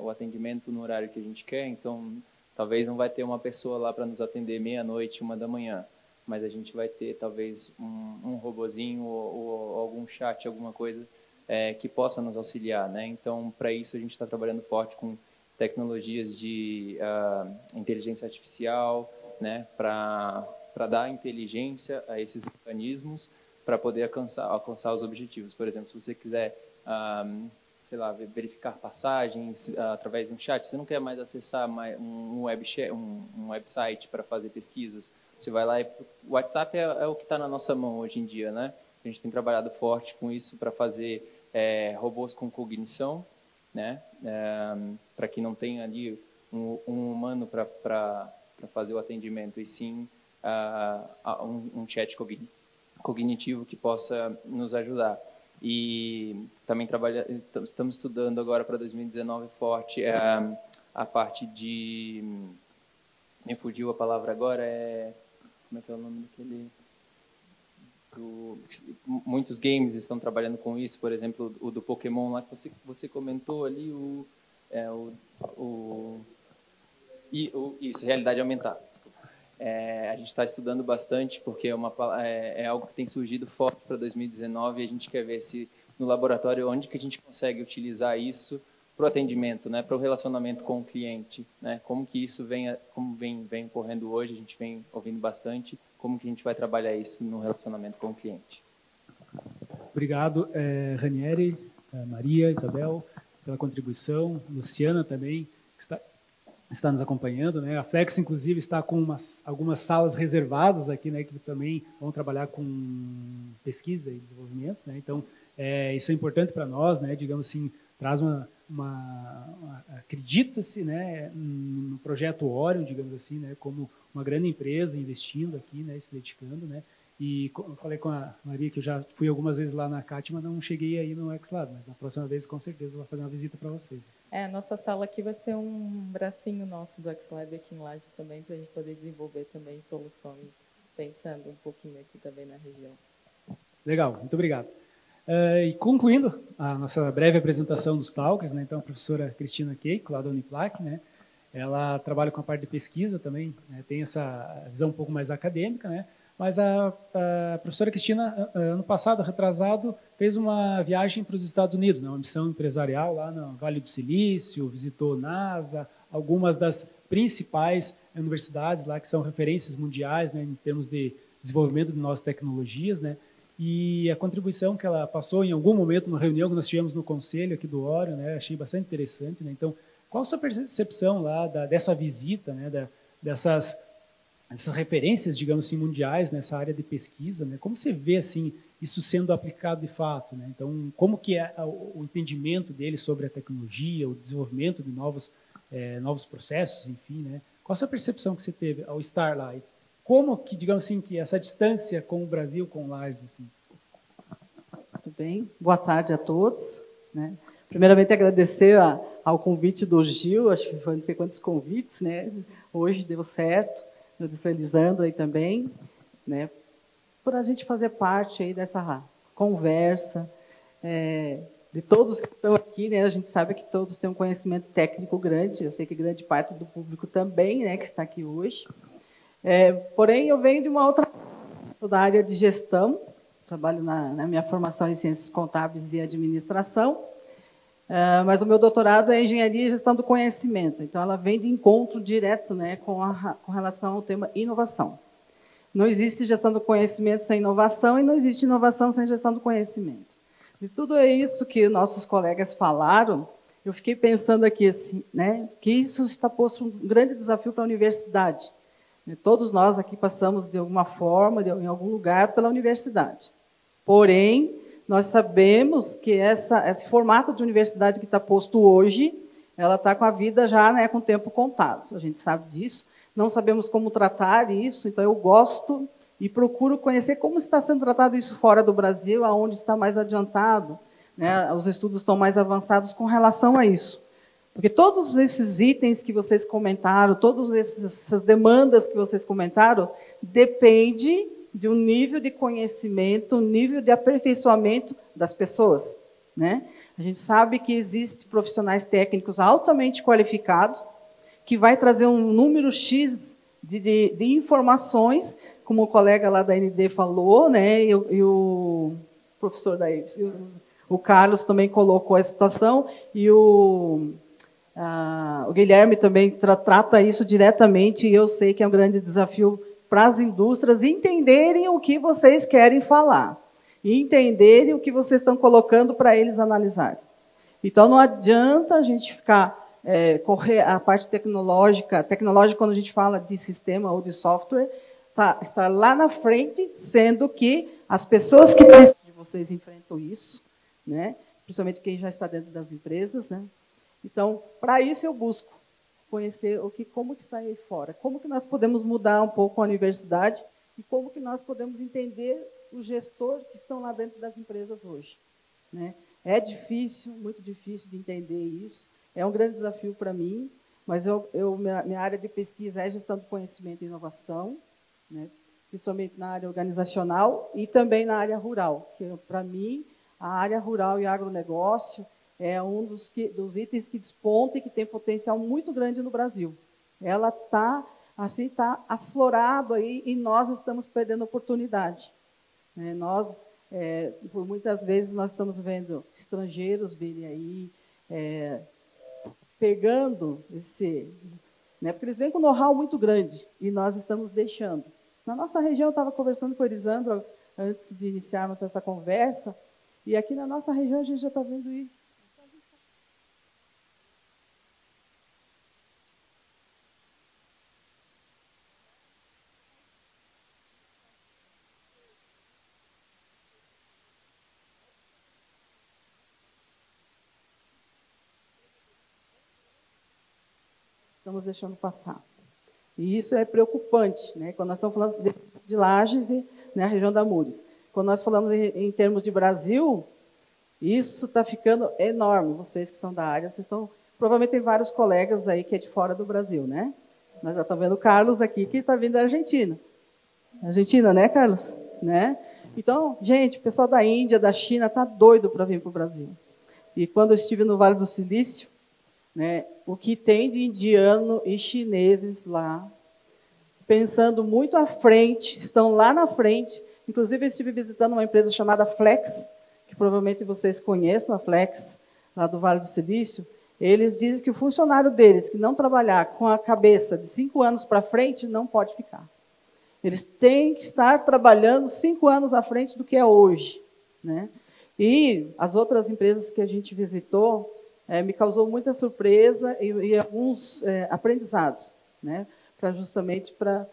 O atendimento no horário que a gente quer, então, talvez não vai ter uma pessoa lá para nos atender meia-noite, 1h, mas a gente vai ter talvez um robozinho ou algum chat, alguma coisa que possa nos auxiliar, né? Então, para isso a gente está trabalhando forte com tecnologias de inteligência artificial, né? Para dar inteligência a esses mecanismos para poder alcançar os objetivos. Por exemplo, se você quiser, sei lá, verificar passagens através de um chat, você não quer mais acessar um website para fazer pesquisas. Você vai lá o WhatsApp é o que está na nossa mão hoje em dia, né? A gente tem trabalhado forte com isso para fazer robôs com cognição, né? Para que não tenha ali um humano para fazer o atendimento, e sim um chat cognitivo que possa nos ajudar. E também estamos estudando agora para 2019 forte a parte de... Me fugiu a palavra agora, como é que é o nome daquele... Muitos games estão trabalhando com isso, por exemplo, o do Pokémon lá que você comentou ali, isso, realidade aumentada. Desculpa. A gente está estudando bastante porque é algo que tem surgido forte para 2019 e a gente quer ver se no laboratório onde que a gente consegue utilizar isso o atendimento, né, para o relacionamento com o cliente, né, como que isso vem ocorrendo hoje, a gente vem ouvindo bastante, como que a gente vai trabalhar isso no relacionamento com o cliente. Obrigado, Ranieri, Maria, Isabel, pela contribuição, Luciana também, que está nos acompanhando, né? A Flex, inclusive, está com algumas salas reservadas aqui, né, que também vão trabalhar com pesquisa e desenvolvimento, né? Então, isso é importante para nós, né? Digamos assim, traz acredita-se, né, no projeto Orion, digamos assim, né, como uma grande empresa investindo aqui, né, se dedicando, né? E eu falei com a Maria que eu já fui algumas vezes lá na CAT, mas não cheguei aí no XLab, mas na próxima vez, com certeza, eu vou fazer uma visita para vocês. A nossa sala aqui vai ser um bracinho nosso do XLab aqui em Lages também, para a gente poder desenvolver também soluções, pensando um pouquinho aqui também na região. Legal, muito obrigado. E concluindo a nossa breve apresentação dos talks, né, então a professora Cristina Keiko, lá da Uniplac, né, ela trabalha com a parte de pesquisa também, né, tem essa visão um pouco mais acadêmica, né, mas a professora Cristina, ano passado, retrasado, fez uma viagem para os Estados Unidos, né, uma missão empresarial lá no Vale do Silício, visitou NASA, algumas das principais universidades lá que são referências mundiais, né, em termos de desenvolvimento de novas tecnologias, né, e a contribuição que ela passou em algum momento numa reunião que nós tivemos no conselho aqui do Orion, né, achei bastante interessante, né, então, qual a sua percepção lá dessa visita, né, dessas referências, digamos assim, mundiais nessa área de pesquisa, né? Como você vê assim isso sendo aplicado de fato, né? Então, como que é o entendimento dele sobre a tecnologia, o desenvolvimento de novos processos, enfim, né? Qual a sua percepção que você teve ao estar lá? E como que, digamos assim, que essa distância com o Brasil, com o Lages, assim? Tudo bem? Boa tarde a todos, né? Primeiramente, agradecer ao convite do Gil, acho que foi não sei quantos convites, né? Hoje deu certo. Professor Elisandro aí também, né, por a gente fazer parte aí dessa conversa, de todos que estão aqui, né, a gente sabe que todos têm um conhecimento técnico grande, eu sei que grande parte do público também, né, que está aqui hoje, porém eu venho de uma outra, sou da área de gestão, trabalho na minha formação em ciências contábeis e administração, mas o meu doutorado é em engenharia e gestão do conhecimento. Então, ela vem de encontro direto, né, com relação ao tema inovação. Não existe gestão do conhecimento sem inovação e não existe inovação sem gestão do conhecimento. De tudo isso que nossos colegas falaram, eu fiquei pensando aqui assim, né, que isso está posto um grande desafio para a universidade. Todos nós aqui passamos, de alguma forma, em algum lugar, pela universidade. Porém, nós sabemos que esse formato de universidade que está posto hoje, ela está com a vida já, né, com o tempo contado. A gente sabe disso, não sabemos como tratar isso, então eu gosto e procuro conhecer como está sendo tratado isso fora do Brasil, aonde está mais adiantado, né, os estudos estão mais avançados com relação a isso. Porque todos esses itens que vocês comentaram, todas essas demandas que vocês comentaram, depende de um nível de conhecimento, um nível de aperfeiçoamento das pessoas, né? A gente sabe que existem profissionais técnicos altamente qualificados, que vai trazer um número X de informações, como o colega lá da ND falou, né? E o professor da o Carlos também colocou a situação, e o Guilherme também trata isso diretamente, e eu sei que é um grande desafio para as indústrias entenderem o que vocês querem falar e entenderem o que vocês estão colocando para eles analisarem. Então, não adianta a gente ficar, correr a parte tecnológica quando a gente fala de sistema ou de software, estar lá na frente, sendo que as pessoas que precisam de vocês enfrentam isso, né? Principalmente quem já está dentro das empresas, né? Então, para isso eu busco conhecer como que está aí fora, como que nós podemos mudar um pouco a universidade e como que nós podemos entender os gestores que estão lá dentro das empresas hoje, né? É difícil, muito difícil de entender isso, é um grande desafio para mim, mas minha área de pesquisa é gestão do conhecimento e inovação, né? Principalmente na área organizacional e também na área rural, que para mim a área rural e agronegócio é um dos itens que desponta e que tem potencial muito grande no Brasil. Ela está aflorado aí e nós estamos perdendo oportunidade. Nós, por muitas vezes, nós estamos vendo estrangeiros virem aí, pegando esse... Né, porque eles vêm com um know-how muito grande e nós estamos deixando. Na nossa região, eu estava conversando com o Elisandro antes de iniciarmos essa conversa, e aqui na nossa região a gente já está vendo isso. Estamos deixando passar. E isso é preocupante, né? Quando nós estamos falando de Lages e a região da Mures. Quando nós falamos em termos de Brasil, isso está ficando enorme. Vocês que são da área, vocês estão... Provavelmente tem vários colegas aí que é de fora do Brasil, né? Nós já estamos vendo o Carlos aqui, que está vindo da Argentina. Argentina, né, Carlos? Né? Então, gente, o pessoal da Índia, da China, está doido para vir para o Brasil. E quando eu estive no Vale do Silício, né, o que tem de indiano e chineses lá, pensando muito à frente, estão lá na frente. Inclusive, eu estive visitando uma empresa chamada Flex, que provavelmente vocês conheçam, a Flex, lá do Vale do Silício. Eles dizem que o funcionário deles, que não trabalhar com a cabeça de 5 anos para frente, não pode ficar. Eles têm que estar trabalhando 5 anos à frente do que é hoje, né? E as outras empresas que a gente visitou, me causou muita surpresa e alguns aprendizados, né? Justamente para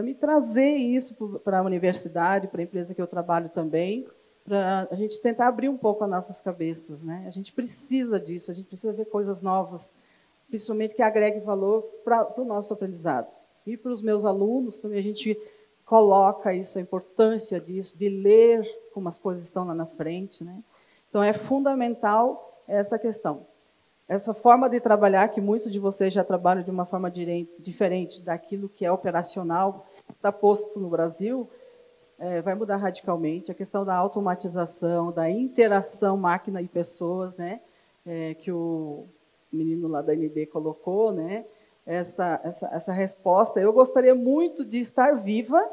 me trazer isso para a universidade, para a empresa que eu trabalho também, para a gente tentar abrir um pouco as nossas cabeças, né? A gente precisa disso, a gente precisa ver coisas novas, principalmente que agregue valor para o nosso aprendizado. E para os meus alunos também a gente coloca isso, a importância disso, de ler como as coisas estão lá na frente, né? Então, é fundamental essa questão. Essa forma de trabalhar, que muitos de vocês já trabalham de uma forma diferente daquilo que é operacional, está posto no Brasil, vai mudar radicalmente. A questão da automatização, da interação máquina e pessoas, né? Que o menino lá da ND colocou, né? Essa resposta. Eu gostaria muito de estar viva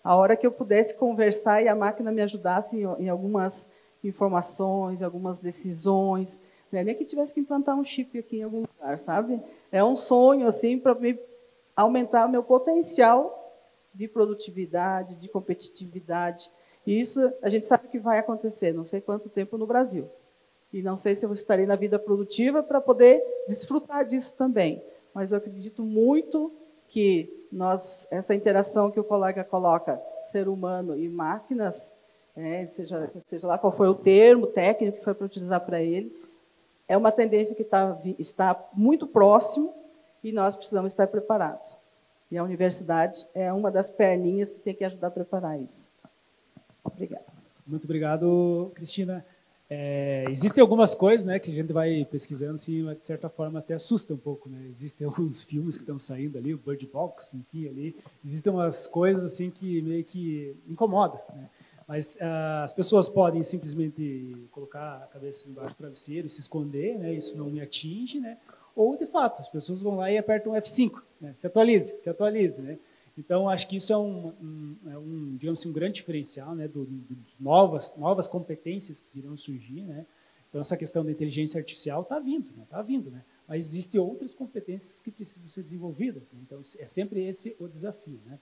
a hora que eu pudesse conversar e a máquina me ajudasse em algumas informações, algumas decisões, né? Nem que tivesse que implantar um chip aqui em algum lugar, sabe? É um sonho assim para aumentar o meu potencial de produtividade, de competitividade. E isso a gente sabe que vai acontecer, não sei quanto tempo no Brasil. E não sei se eu estarei na vida produtiva para poder desfrutar disso também. Mas eu acredito muito que essa interação que o colega coloca, ser humano e máquinas, seja lá qual foi o termo técnico que foi para utilizar para ele, é uma tendência que está muito próximo e nós precisamos estar preparados. E a universidade é uma das perninhas que tem que ajudar a preparar isso. Obrigada. Muito obrigado, Cristina. Existem algumas coisas, né, que a gente vai pesquisando, assim, de certa forma até assusta um pouco, né? Existem alguns filmes que estão saindo ali, o Bird Box, enfim, ali. Existem umas coisas assim que meio que incomodam, né? Mas as pessoas podem simplesmente colocar a cabeça embaixo do travesseiro e se esconder, né? Isso não me atinge, né? Ou, de fato, as pessoas vão lá e apertam F5, né? Se atualize, né? Então, acho que isso é digamos assim, um grande diferencial, né, de novas competências que irão surgir, né? Então, essa questão da inteligência artificial está vindo, né? Mas existem outras competências que precisam ser desenvolvidas, né? Então, é sempre esse o desafio, né?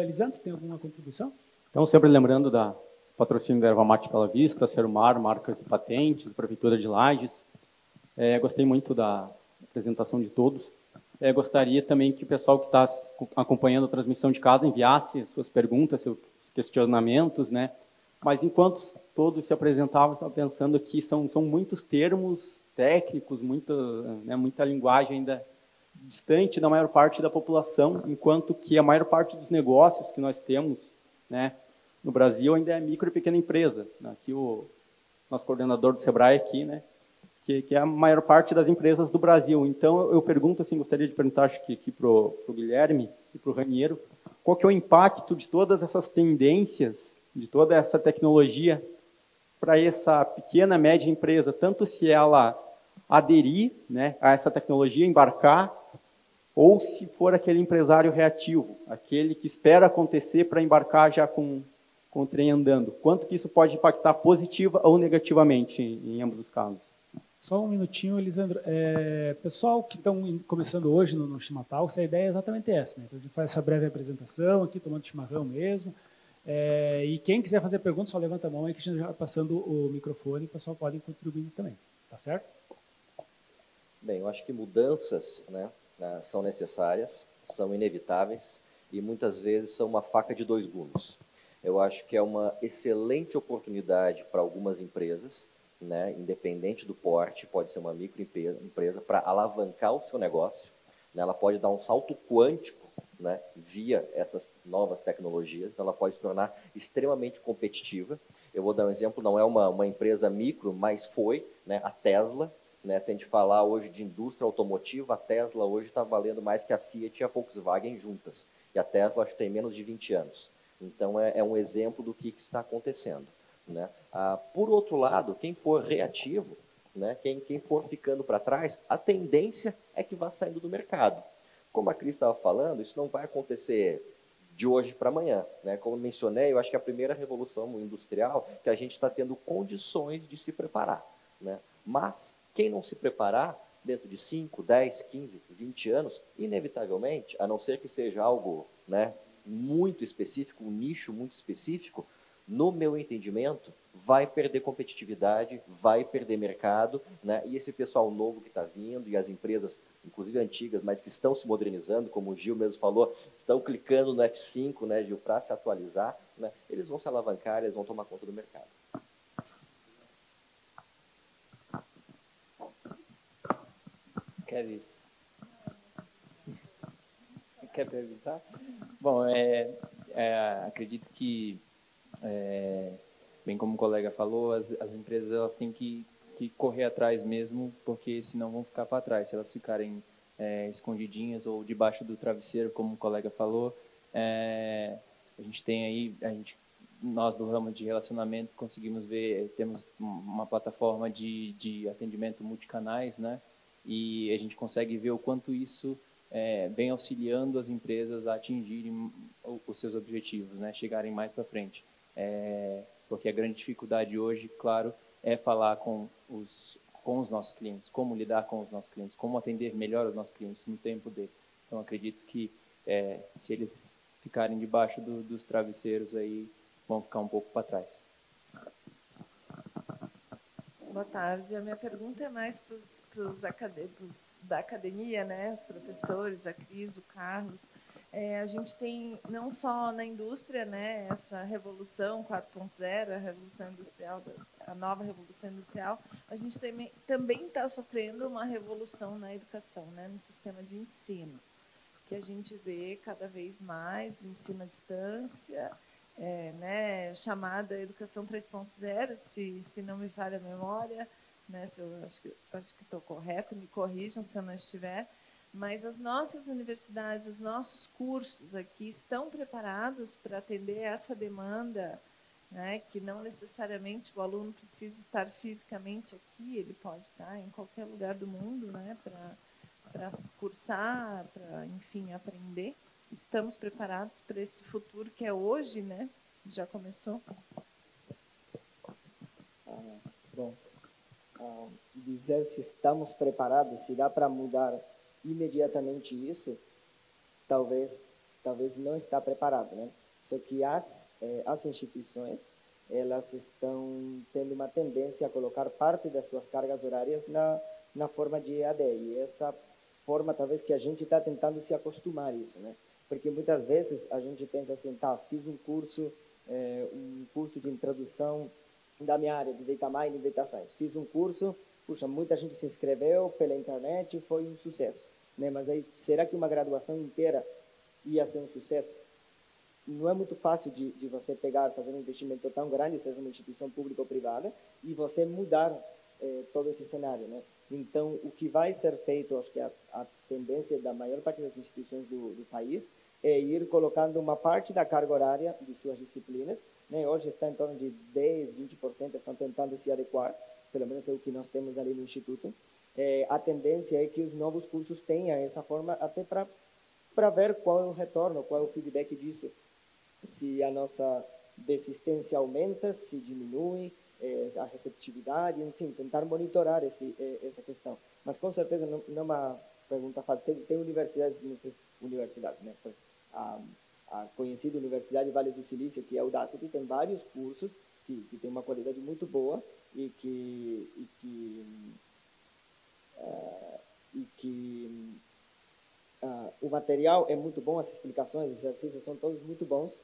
Lisandro, tem alguma contribuição? Então, sempre lembrando da patrocínio da Erva Mate Bela Vista, Serumar, Marcas e Patentes, Prefeitura de Lages. Gostei muito da apresentação de todos. Gostaria também que o pessoal que está acompanhando a transmissão de casa enviasse suas perguntas, seus questionamentos, né? Mas enquanto todos se apresentavam, eu estava pensando que são muitos termos técnicos, muita linguagem ainda distante da maior parte da população, enquanto que a maior parte dos negócios que nós temos, né, no Brasil ainda é micro e pequena empresa. Aqui o nosso coordenador do Sebrae aqui, né, que é a maior parte das empresas do Brasil. Então, eu pergunto, assim, gostaria de perguntar, acho que aqui para o Guilherme e para o Raniero, qual que é o impacto de todas essas tendências, de toda essa tecnologia para essa pequena, média empresa, tanto se ela aderir, né, a essa tecnologia, embarcar, ou se for aquele empresário reativo, aquele que espera acontecer para embarcar já com o trem andando. Quanto que isso pode impactar positiva ou negativamente em ambos os casos? Só um minutinho, Elisandro. Pessoal que estão começando hoje no Chimatalks, a ideia é exatamente essa, né? Então, a gente faz essa breve apresentação aqui, tomando chimarrão mesmo. E quem quiser fazer perguntas, só levanta a mão aí que a gente já vai passando o microfone e o pessoal pode contribuir também. Tá certo? Bem, eu acho que mudanças, né, são necessárias, são inevitáveis e muitas vezes são uma faca de dois gumes. Eu acho que é uma excelente oportunidade para algumas empresas, né, independente do porte, pode ser uma microempresa, para alavancar o seu negócio, né, ela pode dar um salto quântico, né, via essas novas tecnologias, então ela pode se tornar extremamente competitiva. Eu vou dar um exemplo, não é uma empresa micro, mas foi, né, a Tesla, né, se a gente falar hoje de indústria automotiva, a Tesla hoje está valendo mais que a Fiat e a Volkswagen juntas, e a Tesla acho que tem menos de 20 anos. Então é um exemplo do que está acontecendo, né? Por outro lado, quem for reativo, né, quem for ficando para trás, a tendência é que vá saindo do mercado. Como a Cris estava falando, isso não vai acontecer de hoje para amanhã, né? Como eu mencionei, eu acho que é a primeira revolução industrial que a gente está tendo condições de se preparar, né? Mas quem não se preparar, dentro de 5, 10, 15, 20 anos, inevitavelmente, a não ser que seja algo, né, muito específico, um nicho muito específico, no meu entendimento, vai perder competitividade, vai perder mercado, né? E esse pessoal novo que está vindo, e as empresas, inclusive antigas, mas que estão se modernizando, como o Gil mesmo falou, estão clicando no F5, né, Gil, para se atualizar, né? Eles vão se alavancar, eles vão tomar conta do mercado. Quer perguntar? Bom, acredito que, bem como o colega falou, as empresas elas têm que correr atrás mesmo, porque senão vão ficar para trás. Se elas ficarem escondidinhas ou debaixo do travesseiro, como o colega falou, a gente tem aí, nós do ramo de relacionamento conseguimos ver, temos uma plataforma de atendimento multicanais, né? E a gente consegue ver o quanto isso vem auxiliando as empresas a atingirem os seus objetivos, né? Chegarem mais para frente. Porque a grande dificuldade hoje, claro, é falar com os nossos clientes, como lidar com os nossos clientes, como atender melhor os nossos clientes no tempo dele. Então, acredito que se eles ficarem debaixo dos travesseiros, aí vão ficar um pouco para trás. Boa tarde. A minha pergunta é mais para os acadêmicos da academia, né? Os professores, a Cris, o Carlos. A gente tem, não só na indústria, né, essa revolução 4.0, a revolução industrial, a nova revolução industrial, a gente também está sofrendo uma revolução na educação, né, no sistema de ensino, que a gente vê cada vez mais o ensino à distância, né, chamada Educação 3.0, se não me falha a memória, né, se eu acho que estou correta, me corrijam se eu não estiver, mas as nossas universidades, os nossos cursos aqui estão preparados para atender essa demanda, né, que não necessariamente o aluno precisa estar fisicamente aqui, ele pode estar em qualquer lugar do mundo, né, para cursar, para, enfim, aprender. Estamos preparados para esse futuro que é hoje, né? Já começou? Bom, dizer se estamos preparados, se dá para mudar imediatamente isso, talvez não está preparado, né? Só que as instituições, elas estão tendo uma tendência a colocar parte das suas cargas horárias na forma de EAD, e essa forma talvez que a gente está tentando se acostumar a isso, né? Porque muitas vezes a gente pensa assim, tá, fiz um curso de introdução da minha área de Data Mining e Data Science, fiz um curso, puxa, muita gente se inscreveu pela internet, foi um sucesso, né? Mas aí, será que uma graduação inteira ia ser um sucesso? Não é muito fácil de você pegar, fazer um investimento tão grande, seja uma instituição pública ou privada, e você mudar todo esse cenário, né? Então, o que vai ser feito, acho que a tendência da maior parte das instituições do país é ir colocando uma parte da carga horária de suas disciplinas, né? Hoje está em torno de 10%, 20%, estão tentando se adequar, pelo menos é o que nós temos ali no Instituto. A tendência é que os novos cursos tenham essa forma, até para ver qual é o retorno, qual é o feedback disso, se a nossa desistência aumenta, se diminui, a receptividade, enfim, tentar monitorar essa questão. Mas, com certeza, não é uma pergunta fácil. Tem universidades, não sei, universidades, né? A conhecida Universidade Vale do Silício, que é a Udacity, tem vários cursos que tem uma qualidade muito boa e que o material é muito bom, as explicações, os exercícios são todos muito bons,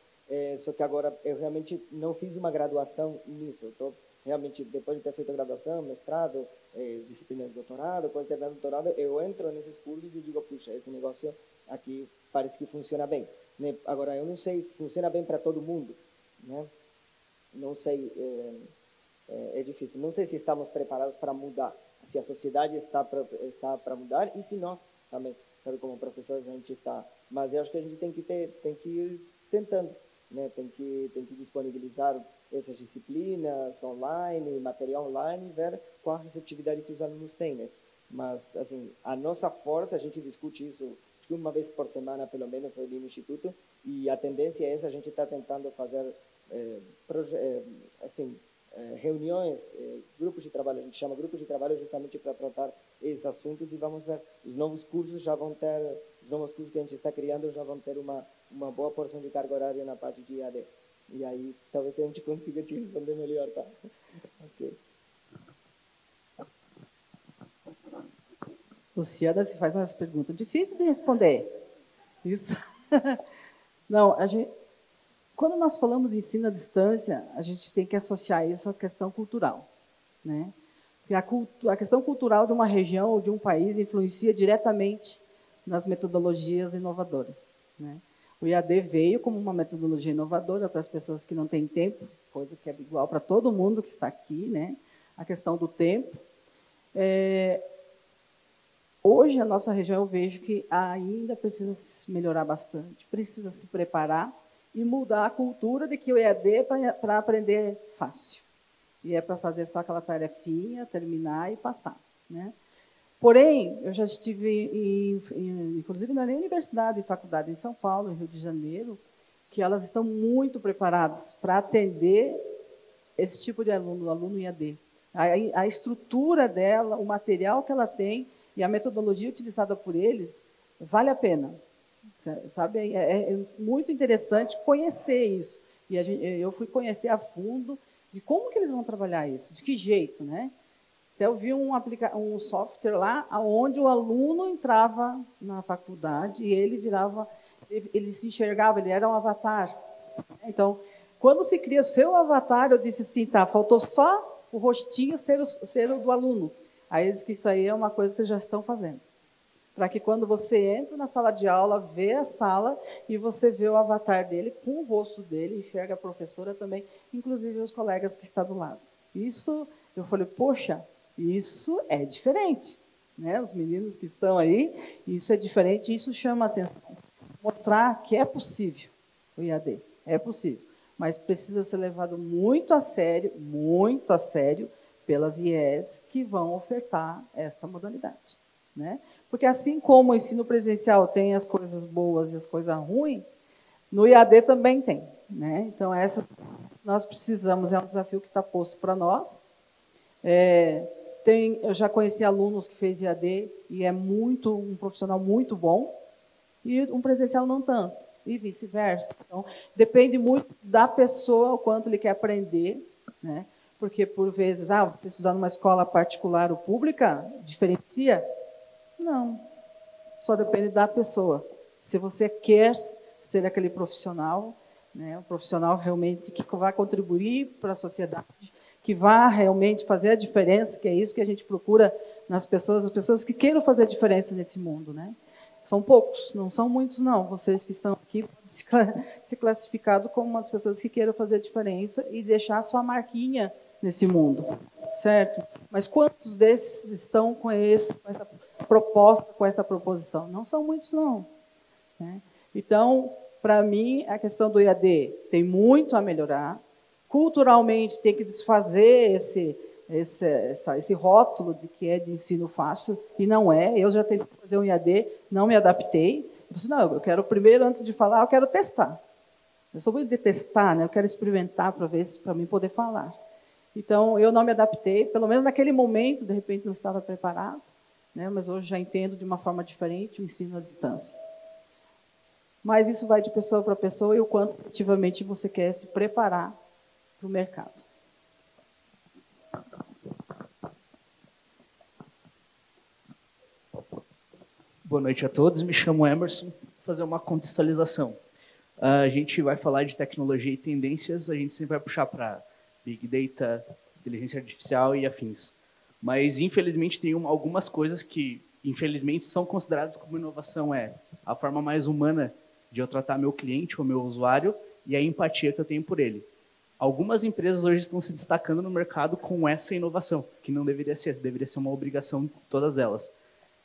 só que agora eu realmente não fiz uma graduação nisso. Eu estou realmente, depois de ter feito a graduação, mestrado, disciplina de doutorado, depois de ter feito doutorado, eu entro nesses cursos e digo, puxa, esse negócio aqui parece que funciona bem. Né? Agora, eu não sei, funciona bem para todo mundo, né? Não sei, é difícil. Não sei se estamos preparados para mudar, se a sociedade está para mudar e se nós também, sabe, como professores a gente está. Mas eu acho que a gente tem que ir tentando, né? Tem que disponibilizar essas disciplinas online, material online, e ver qual a receptividade que os alunos têm, né? Mas, assim, a nossa força, a gente discute isso uma vez por semana, pelo menos, ali no Instituto, e a tendência é essa, a gente está tentando fazer reuniões, grupos de trabalho, a gente chama grupos de trabalho justamente para tratar esses assuntos, e vamos ver, os novos cursos que a gente está criando já vão ter uma boa porção de carga horária na parte de IAD. E aí, talvez a gente consiga te responder melhor, tá? Ok. Luciana, se faz umas perguntas difíceis de responder. Isso. Não, quando nós falamos de ensino à distância, a gente tem que associar isso à questão cultural, né? Porque a questão cultural de uma região ou de um país influencia diretamente nas metodologias inovadoras, né? O IAD veio como uma metodologia inovadora para as pessoas que não têm tempo, coisa que é igual para todo mundo que está aqui, né? A questão do tempo. Hoje, a nossa região, eu vejo que ainda precisa se melhorar bastante, precisa se preparar e mudar a cultura de que o EAD é para aprender fácil. E é para fazer só aquela tarefinha, terminar e passar, né? Porém, eu já estive, inclusive, na universidade e faculdade em São Paulo, em Rio de Janeiro, que elas estão muito preparadas para atender esse tipo de aluno, o aluno EAD. A estrutura dela, o material que ela tem, e a metodologia utilizada por eles vale a pena, sabe? É muito interessante conhecer isso. E eu fui conhecer a fundo de como que eles vão trabalhar isso, de que jeito, né? Até eu vi um software lá, onde o aluno entrava na faculdade e ele se enxergava, ele era um avatar. Então, quando se cria o seu avatar, eu disse assim, tá, faltou só o rostinho ser o do aluno. Aí eles que isso aí é uma coisa que eles já estão fazendo. Para que quando você entra na sala de aula, vê a sala e você vê o avatar dele com o rosto dele, enxerga a professora também, inclusive os colegas que estão do lado. Isso, eu falei, poxa, isso é diferente, né? Os meninos que estão aí, isso é diferente, isso chama a atenção. Mostrar que é possível o IAD, é possível, mas precisa ser levado muito a sério, pelas IES que vão ofertar esta modalidade, né? Porque assim como o ensino presencial tem as coisas boas e as coisas ruins, no IAD também tem, né? Então, nós precisamos, é um desafio que está posto para nós. Eu já conheci alunos que fez IAD e é um profissional muito bom, e um presencial não tanto, e vice-versa. Então, depende muito da pessoa, o quanto ele quer aprender, né? Porque, por vezes, você estudar numa escola particular ou pública, diferencia? Não. Só depende da pessoa. Se você quer ser aquele profissional, né, um profissional realmente que vai contribuir para a sociedade, que vai realmente fazer a diferença, que é isso que a gente procura nas pessoas, as pessoas que queiram fazer a diferença nesse mundo, né? São poucos, não são muitos, não. Vocês que estão aqui podem ser classificados como uma das pessoas que queiram fazer a diferença e deixar a sua marquinha nesse mundo, certo? Mas quantos desses estão com essa proposta, com essa proposição? Não são muitos, não, né? Então, para mim, a questão do IAD tem muito a melhorar. Culturalmente, tem que desfazer esse rótulo de que é de ensino fácil, e não é. Eu já tentei fazer um IAD, não me adaptei. Eu disse, não, eu quero primeiro, antes de falar, eu quero testar. Eu sou muito de testar, né? Eu quero experimentar para ver se para mim poder falar. Então, eu não me adaptei, pelo menos naquele momento, de repente, não estava preparado, né? Mas hoje já entendo de uma forma diferente o ensino à distância. Mas isso vai de pessoa para pessoa e o quanto ativamente você quer se preparar para o mercado. Boa noite a todos, me chamo Emerson. Vou fazer uma contextualização. A gente vai falar de tecnologia e tendências, a gente sempre vai puxar para Big Data, inteligência artificial e afins. Mas, infelizmente, tem algumas coisas que, infelizmente, são consideradas como inovação. É a forma mais humana de eu tratar meu cliente ou meu usuário e a empatia que eu tenho por ele. Algumas empresas hoje estão se destacando no mercado com essa inovação, que não deveria ser uma obrigação de todas elas.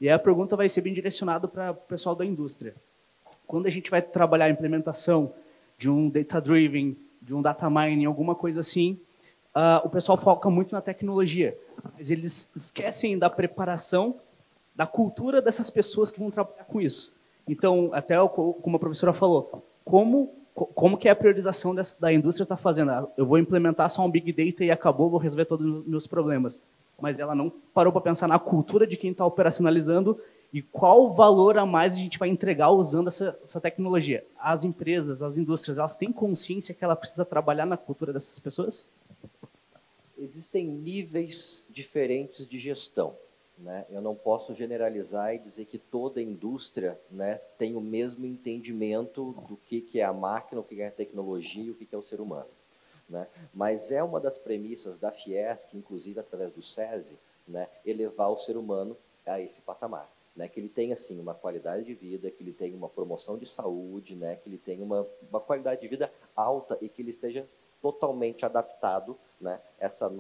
E aí a pergunta vai ser bem direcionada para o pessoal da indústria. Quando a gente vai trabalhar a implementação de um data-driven, de um data mining, alguma coisa assim, o pessoal foca muito na tecnologia, mas eles esquecem da preparação, da cultura dessas pessoas que vão trabalhar com isso. Então, até como a professora falou, como que é a priorização da indústria está fazendo? Eu vou implementar só um Big Data e acabou, vou resolver todos os meus problemas. Mas ela não parou para pensar na cultura de quem está operacionalizando e qual valor a mais a gente vai entregar usando essa tecnologia. As empresas, as indústrias, elas têm consciência que ela precisa trabalhar na cultura dessas pessoas? Existem níveis diferentes de gestão, né? Eu não posso generalizar e dizer que toda indústria, né, tem o mesmo entendimento do que é a máquina, o que é a tecnologia e o que é o ser humano, né? Mas é uma das premissas da Fiesc, inclusive através do SESI, né, elevar o ser humano a esse patamar, né, que ele tenha assim uma qualidade de vida, que ele tenha uma promoção de saúde, né, que ele tenha uma qualidade de vida alta e que ele esteja totalmente adaptado, né, essa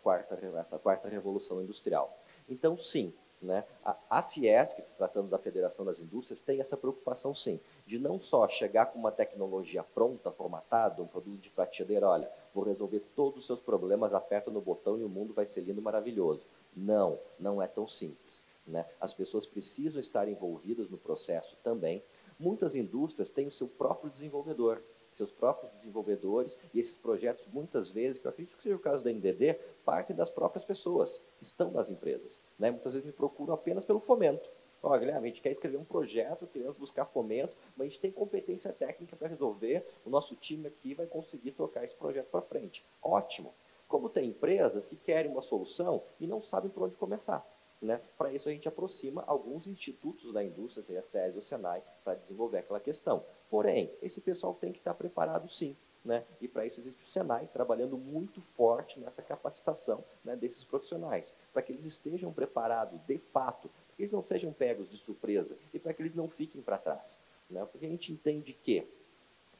quarta revolução industrial. Então, sim, né, a Fiesc, se tratando da Federação das Indústrias, tem essa preocupação, sim, de não só chegar com uma tecnologia pronta, formatada, um produto de prateleira, olha, vou resolver todos os seus problemas, aperta no botão e o mundo vai ser lindo e maravilhoso. Não, não é tão simples, né? As pessoas precisam estar envolvidas no processo também. Muitas indústrias têm o seu próprio desenvolvedor, seus próprios desenvolvedores, e esses projetos, muitas vezes, que eu acredito que seja o caso da NDD, partem das próprias pessoas que estão nas empresas, né? Muitas vezes me procuram apenas pelo fomento. Olha, Guilherme, a gente quer escrever um projeto, queremos buscar fomento, mas a gente tem competência técnica para resolver, o nosso time aqui vai conseguir tocar esse projeto para frente. Ótimo! Como tem empresas que querem uma solução e não sabem por onde começar, né? Para isso a gente aproxima alguns institutos da indústria, seja a SESI ou o Senai, para desenvolver aquela questão. Porém, esse pessoal tem que estar preparado sim, né? E para isso existe o Senai trabalhando muito forte nessa capacitação, né, desses profissionais, para que eles estejam preparados de fato, para que eles não sejam pegos de surpresa e para que eles não fiquem para trás, né? Porque a gente entende que,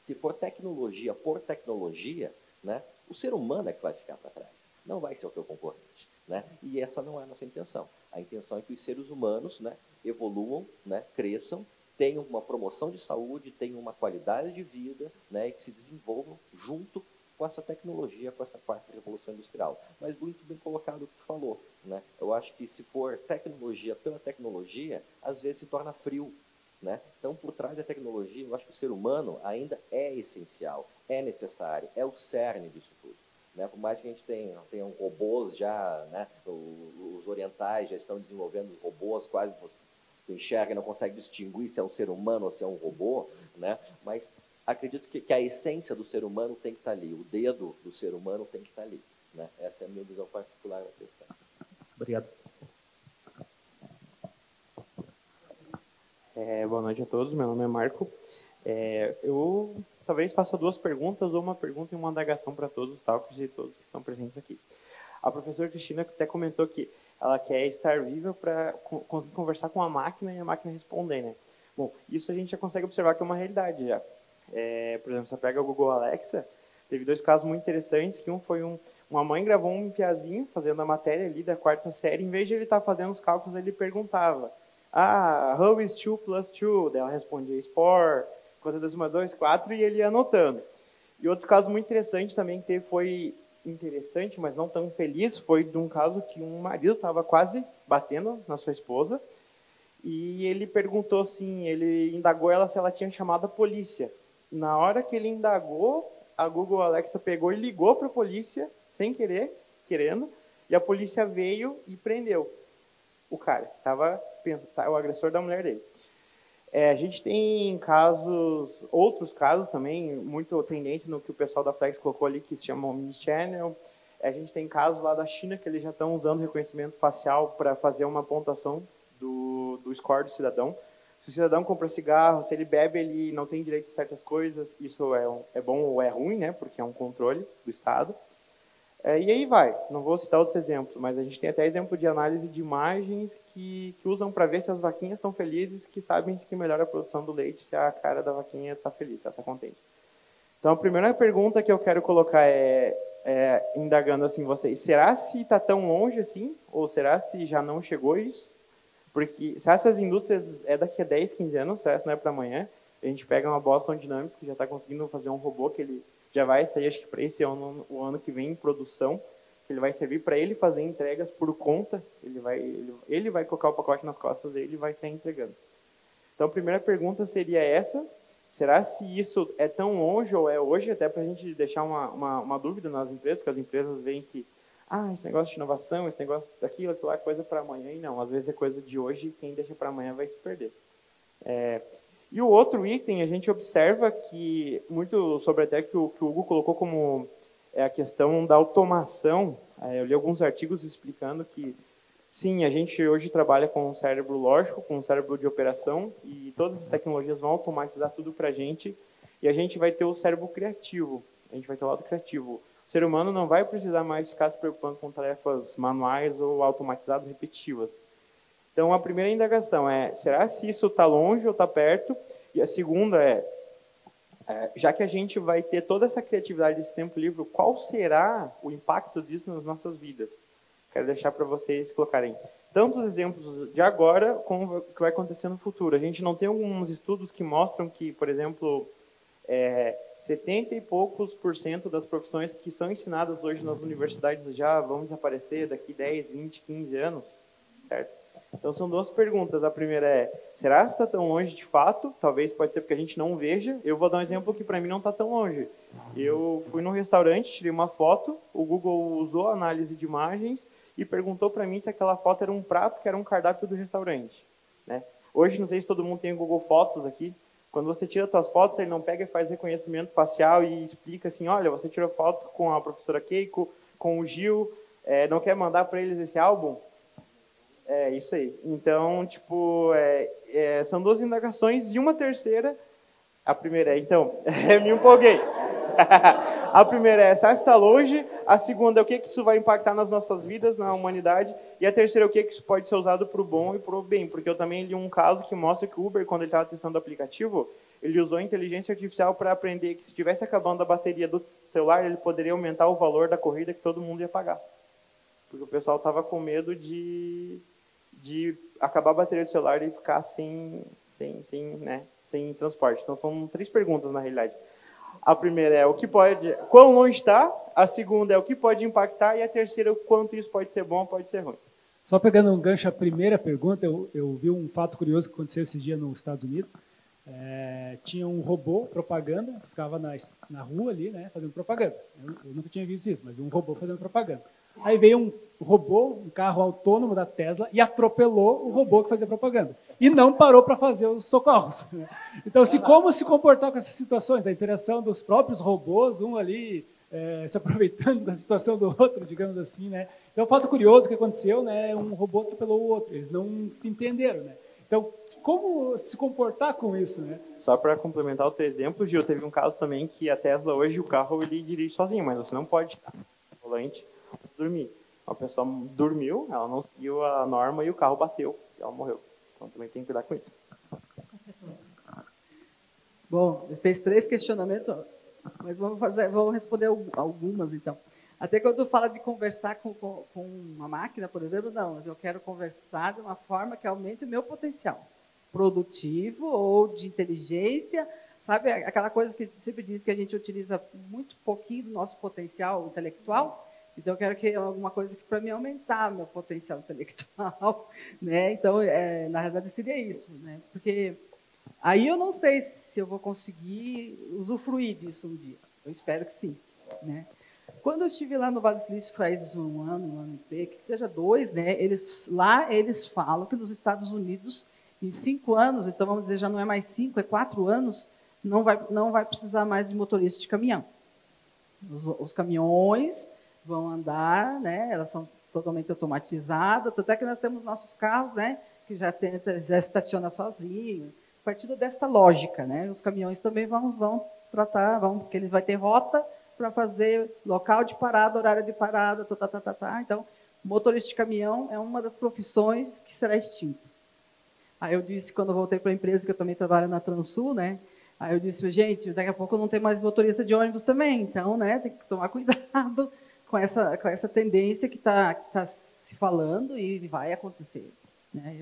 se for tecnologia por tecnologia, né, o ser humano é que vai ficar para trás, não vai ser o teu concorrente, né? E essa não é a nossa intenção. A intenção é que os seres humanos, né, evoluam, né, cresçam, tenham uma promoção de saúde, tenham uma qualidade de vida, né, e que se desenvolvam junto com essa tecnologia, com essa quarta revolução industrial. Mas muito bem colocado o que tu falou, né? Eu acho que se for tecnologia pela tecnologia, às vezes se torna frio, né? Então, por trás da tecnologia, eu acho que o ser humano ainda é essencial, é necessário, é o cerne disso tudo, né? Por mais que a gente tenha robôs já, né, os orientais já estão desenvolvendo robôs quase, tu enxerga e não consegue distinguir se é um ser humano ou se é um robô, né? Mas acredito que a essência do ser humano tem que estar ali, o dedo do ser humano tem que estar ali, né? Essa é a minha visão particular da questão. Obrigado. Boa noite a todos, meu nome é Marco. Eu talvez faça duas perguntas, ou uma pergunta e uma indagação para todos os talkers e todos que estão presentes aqui. A professora Cristina até comentou que ela quer estar viva para conseguir conversar com a máquina e a máquina responder, né? Bom, isso a gente já consegue observar que é uma realidade já. Por exemplo, você pega o Google Alexa, teve dois casos muito interessantes, que um foi uma mãe gravou um piazinho fazendo a matéria ali da quarta série, em vez de ele estar fazendo os cálculos, ele perguntava, how is 2 plus 2? Daí ela respondia, is 4, quanto é 2 mais 2, 4, e ele ia anotando. E outro caso muito interessante também que teve, foi interessante, mas não tão feliz, foi de um caso que um marido estava quase batendo na sua esposa, e ele perguntou assim, ele indagou ela se ela tinha chamado a polícia. Na hora que ele indagou, a Google Alexa pegou e ligou para a polícia, sem querer, querendo, e a polícia veio e prendeu o cara, que estava o agressor da mulher dele. A gente tem casos, outros casos também, muito tendência no que o pessoal da Flex colocou ali, que se chama Omnichannel. A gente tem casos lá da China que eles já estão usando reconhecimento facial para fazer uma pontuação do score do cidadão. Se o cidadão compra cigarro, se ele bebe, ele não tem direito a certas coisas. Isso é bom ou é ruim, né? Porque é um controle do Estado. E aí vai, não vou citar outros exemplos, mas a gente tem até exemplo de análise de imagens que usam para ver se as vaquinhas estão felizes, que sabem que melhora a produção do leite se a cara da vaquinha está feliz, se ela está contente. Então, a primeira pergunta que eu quero colocar indagando assim vocês, será se está tão longe assim? Ou será se já não chegou isso? Porque se essas indústrias daqui a 10, 15 anos, será que não é para amanhã? A gente pega uma Boston Dynamics que já está conseguindo fazer um robô que ele já vai sair, acho que para esse ano, o ano que vem, em produção, que ele vai servir para ele fazer entregas por conta, ele vai colocar o pacote nas costas dele e vai sair entregando. Então, a primeira pergunta seria essa, será se isso é tão longe ou é hoje, até para a gente deixar uma dúvida nas empresas, porque as empresas veem que, esse negócio de inovação, esse negócio daquilo, aquilo lá é coisa para amanhã, e não, às vezes é coisa de hoje e quem deixa para amanhã vai se perder. E o outro item, a gente observa que, muito sobre até que o Hugo colocou como a questão da automação, eu li alguns artigos explicando que, sim, a gente hoje trabalha com um cérebro lógico, com um cérebro de operação, e todas as tecnologias vão automatizar tudo para a gente, e a gente vai ter o cérebro criativo, a gente vai ter o lado criativo. O ser humano não vai precisar mais ficar se preocupando com tarefas manuais ou automatizadas repetitivas. Então, a primeira indagação é, será se isso está longe ou está perto? E a segunda já que a gente vai ter toda essa criatividade desse tempo livre, qual será o impacto disso nas nossas vidas? Quero deixar para vocês colocarem tantos exemplos de agora como o que vai acontecer no futuro. A gente não tem alguns estudos que mostram que, por exemplo, 70 e poucos % das profissões que são ensinadas hoje nas universidades já vão desaparecer daqui 10, 20, 15 anos, certo? Então, são duas perguntas. A primeira é, será que está tão longe de fato? Talvez pode ser porque a gente não veja. Eu vou dar um exemplo que para mim não está tão longe. Eu fui num restaurante, tirei uma foto, o Google usou a análise de imagens e perguntou para mim se aquela foto era um prato que era um cardápio do restaurante. Né? Hoje, não sei se todo mundo tem o Google Fotos aqui. Quando você tira suas fotos, ele não pega e faz reconhecimento facial e explica assim, olha, você tirou foto com a professora Keiko, com o Gil, não quer mandar para eles esse álbum? Isso aí. Então, são duas indagações e uma terceira. A primeira então, me empolguei. A primeira é, será que está longe? A segunda é o que isso vai impactar nas nossas vidas, na humanidade? E a terceira é o que isso pode ser usado para o bom e para o bem? Porque eu também li um caso que mostra que o Uber, quando ele estava testando o aplicativo, ele usou a inteligência artificial para aprender que se estivesse acabando a bateria do celular, ele poderia aumentar o valor da corrida que todo mundo ia pagar. Porque o pessoal estava com medo de acabar a bateria do celular e ficar sem transporte. Então, são 3 perguntas, na realidade. A primeira é quão longe está, a segunda é o que pode impactar, e a terceira é o quanto isso pode ser bom ou pode ser ruim. Só pegando um gancho à primeira pergunta, eu vi um fato curioso que aconteceu esse dia nos Estados Unidos. Tinha um robô propaganda, que ficava na rua ali, né, fazendo propaganda. Eu nunca tinha visto isso, mas um robô fazendo propaganda. Aí veio um robô, um carro autônomo da Tesla, e atropelou o robô que fazia propaganda. E não parou para fazer os socorros. Então, como se comportar com essas situações? A interação dos próprios robôs, um ali se aproveitando da situação do outro, digamos assim. Né? Então, o fato curioso que aconteceu, né, um robô atropelou o outro. Eles não se entenderam. Né? Então, como se comportar com isso? Né? Só para complementar o teu exemplo, Gil, teve um caso também que a Tesla hoje, o carro ele dirige sozinho, mas você não pode volante dormir. A pessoa dormiu, ela não seguiu a norma e o carro bateu e ela morreu. Então também tem que cuidar com isso. Bom, fez 3 questionamentos, mas vamos responder algumas então. Até quando fala de conversar com uma máquina, por exemplo, não, mas eu quero conversar de uma forma que aumente o meu potencial produtivo ou de inteligência, sabe? Aquela coisa que sempre diz que a gente utiliza muito pouquinho do nosso potencial intelectual. Então, eu quero que alguma coisa que para mim aumentar meu potencial intelectual, né? Então, na verdade, seria isso, né? Porque aí eu não sei se eu vou conseguir usufruir disso um dia. Eu espero que sim, né? Quando eu estive lá no Vale do Silício faz um ano e meio, que seja 2, né, lá eles falam que nos Estados Unidos, em 5 anos, então vamos dizer, já não é mais 5, é 4 anos, não vai precisar mais de motorista de caminhão. Os caminhões vão andar, né, elas são totalmente automatizadas, tanto é que nós temos nossos carros, né, que já estaciona sozinho. A partir desta lógica, né, os caminhões também vão tratar, porque ele vai ter rota para fazer local de parada, horário de parada, Então, motorista de caminhão é uma das profissões que será extinta. Aí eu disse, quando eu voltei para a empresa, que eu também trabalho na Transul, né? Aí eu disse, gente, daqui a pouco não tem mais motorista de ônibus também, então, né, tem que tomar cuidado com essa tendência que tá se falando e vai acontecer. Né?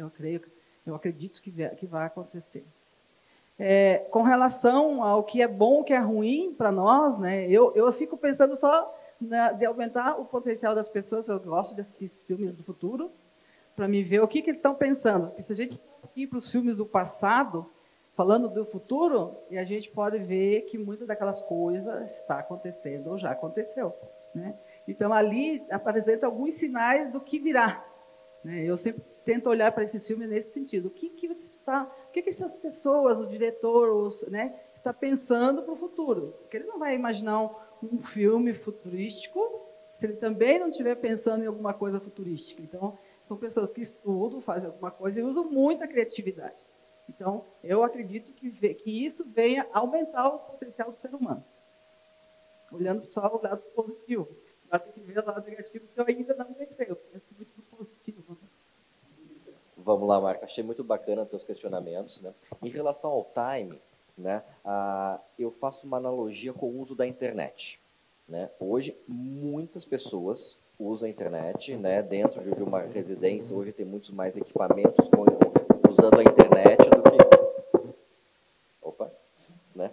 Eu acredito que vai acontecer. Com relação ao que é bom, o que é ruim para nós, né, eu fico pensando só de aumentar o potencial das pessoas. Eu gosto de assistir esses filmes do futuro, para me ver o que eles estão pensando. Porque se a gente ir para os filmes do passado, falando do futuro, e a gente pode ver que muitas daquelas coisas está acontecendo ou já aconteceu. Né? Então, ali apresenta alguns sinais do que virá. Né? Eu sempre tento olhar para esses filmes nesse sentido. O que essas pessoas, o diretor, né, está pensando para o futuro? Porque ele não vai imaginar um filme futurístico se ele também não estiver pensando em alguma coisa futurística. Então, são pessoas que estudam, fazem alguma coisa e usam muita criatividade. Então, eu acredito que isso venha aumentar o potencial do ser humano. Olhando só o lado positivo. Vai ter que ver o lado negativo, que eu ainda não pensei. Eu penso muito no positivo. Né? Vamos lá, Marco. Achei muito bacana os teus questionamentos. Né? Em relação ao time, né, eu faço uma analogia com o uso da internet. Né? Hoje, muitas pessoas usam a internet, né, dentro de uma residência. Hoje tem muitos mais equipamentos usando a internet do que... Opa! Né?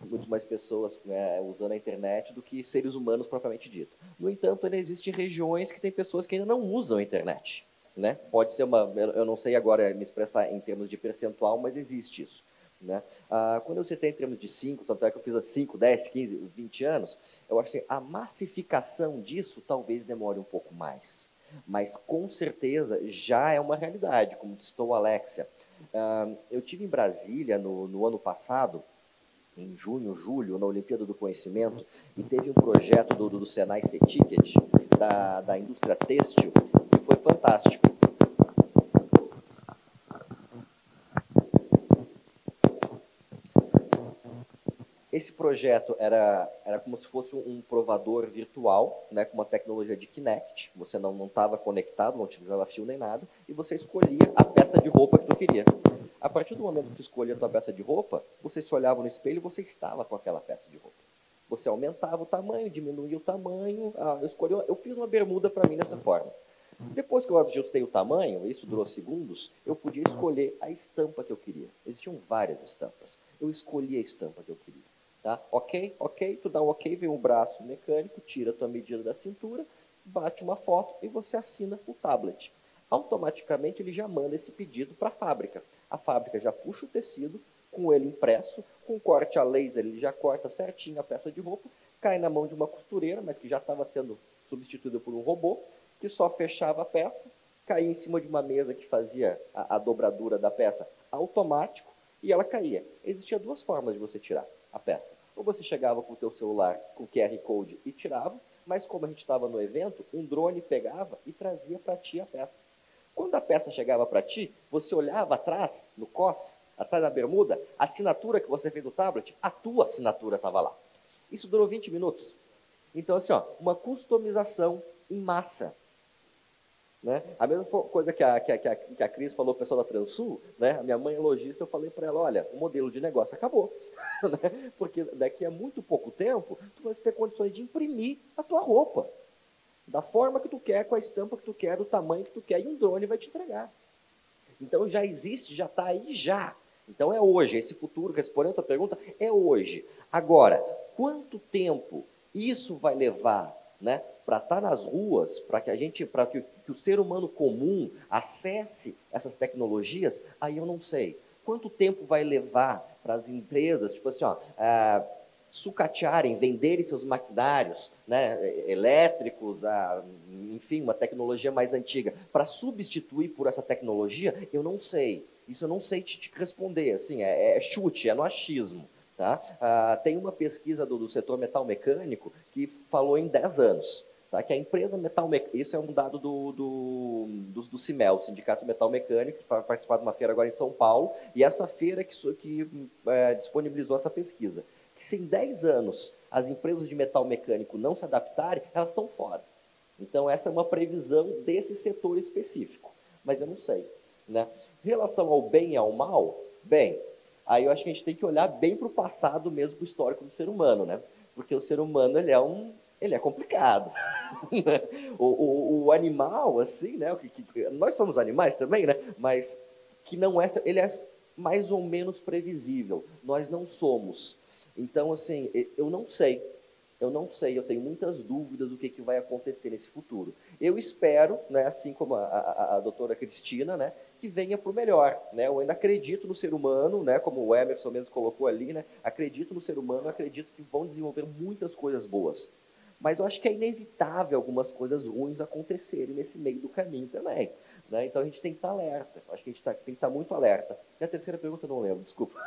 Muito mais pessoas, né, usando a internet do que seres humanos propriamente dito. No entanto, ainda existem regiões que tem pessoas que ainda não usam a internet. Né? Pode ser eu não sei agora me expressar em termos de percentual, mas existe isso. Né? Quando você tem em termos de 5, tanto é que eu fiz há 5, 10, 15, 20 anos, eu acho assim, a massificação disso talvez demore um pouco mais. Mas, com certeza, já é uma realidade, como citou a Alexia. Eu estive em Brasília no ano passado, em junho, julho, na Olimpíada do Conhecimento, e teve um projeto do Senai C-Ticket, da indústria têxtil, que foi fantástico. Esse projeto era como se fosse um provador virtual, né, com uma tecnologia de Kinect. Você não estava conectado, não utilizava fio nem nada, e você escolhia a peça de roupa que tu queria. A partir do momento que tu escolhia a tua peça de roupa, você se olhava no espelho e você estava com aquela peça de roupa. Você aumentava o tamanho, diminuía o tamanho. Eu fiz uma bermuda para mim dessa forma. Depois que eu ajustei o tamanho, isso durou segundos, eu podia escolher a estampa que eu queria. Existiam várias estampas. Eu escolhi a estampa que eu queria. Tá? Ok, tu dá um ok, vem um braço mecânico, tira a tua medida da cintura, bate uma foto e você assina o tablet. Automaticamente ele já manda esse pedido para a fábrica. A fábrica já puxa o tecido, com ele impresso, com corte a laser, ele já corta certinho a peça de roupa, cai na mão de uma costureira, mas que já estava sendo substituída por um robô, que só fechava a peça, caía em cima de uma mesa que fazia a dobradura da peça automático, e ela caía. Existia duas formas de você tirar a peça. Ou você chegava com o teu celular com o QR Code e tirava, mas como a gente estava no evento, um drone pegava e trazia para ti a peça. Quando a peça chegava para ti, você olhava atrás, no cos, atrás da bermuda, a assinatura que você fez no tablet, a tua assinatura estava lá. Isso durou 20 minutos. Então, assim, uma customização em massa. Né? A mesma coisa que a Cris falou, o pessoal da Transul, né? A minha mãe é lojista, eu falei para ela, olha, o modelo de negócio acabou. Né? Porque daqui a muito pouco tempo, tu vai ter condições de imprimir a tua roupa. Da forma que tu quer, com a estampa que tu quer, do tamanho que tu quer, e um drone vai te entregar. Então já existe, já está aí já. Então é hoje, esse futuro, respondendo a tua pergunta, é hoje. Agora, quanto tempo isso vai levar, né, para estar nas ruas, para que o ser humano comum acesse essas tecnologias, aí eu não sei. Quanto tempo vai levar para as empresas, tipo assim, sucatearem, venderem seus maquinários, né, elétricos, enfim, uma tecnologia mais antiga, para substituir por essa tecnologia, eu não sei. Isso eu não sei te responder, assim, é chute, é no achismo. Tá? Tem uma pesquisa do setor metal mecânico que falou em 10 anos. Tá? Que a empresa metal mecânica, isso é um dado do CIMEL, Sindicato Metal Mecânico, que vai participar de uma feira agora em São Paulo, e essa feira que disponibilizou essa pesquisa. Que se em 10 anos as empresas de metal mecânico não se adaptarem, elas estão fora. Então, essa é uma previsão desse setor específico. Mas eu não sei. Né? Em relação ao bem e ao mal, bem, aí eu acho que a gente tem que olhar bem para o passado mesmo, para o histórico do ser humano, né? Porque o ser humano, ele é complicado. o animal, assim, né? Nós somos animais também, né? Mas que não é, ele é mais ou menos previsível. Nós não somos. Então, assim, eu não sei. Eu tenho muitas dúvidas do que vai acontecer nesse futuro. Eu espero, né, assim como a doutora Cristina, né, que venha para o melhor. Né? Eu ainda acredito no ser humano, né, como o Emerson mesmo colocou ali, né, acredito no ser humano, acredito que vão desenvolver muitas coisas boas. Mas eu acho que é inevitável algumas coisas ruins acontecerem nesse meio do caminho também. Né? Então a gente tem que estar alerta. Acho que a gente tem que estar muito alerta. E a terceira pergunta eu não lembro, desculpa.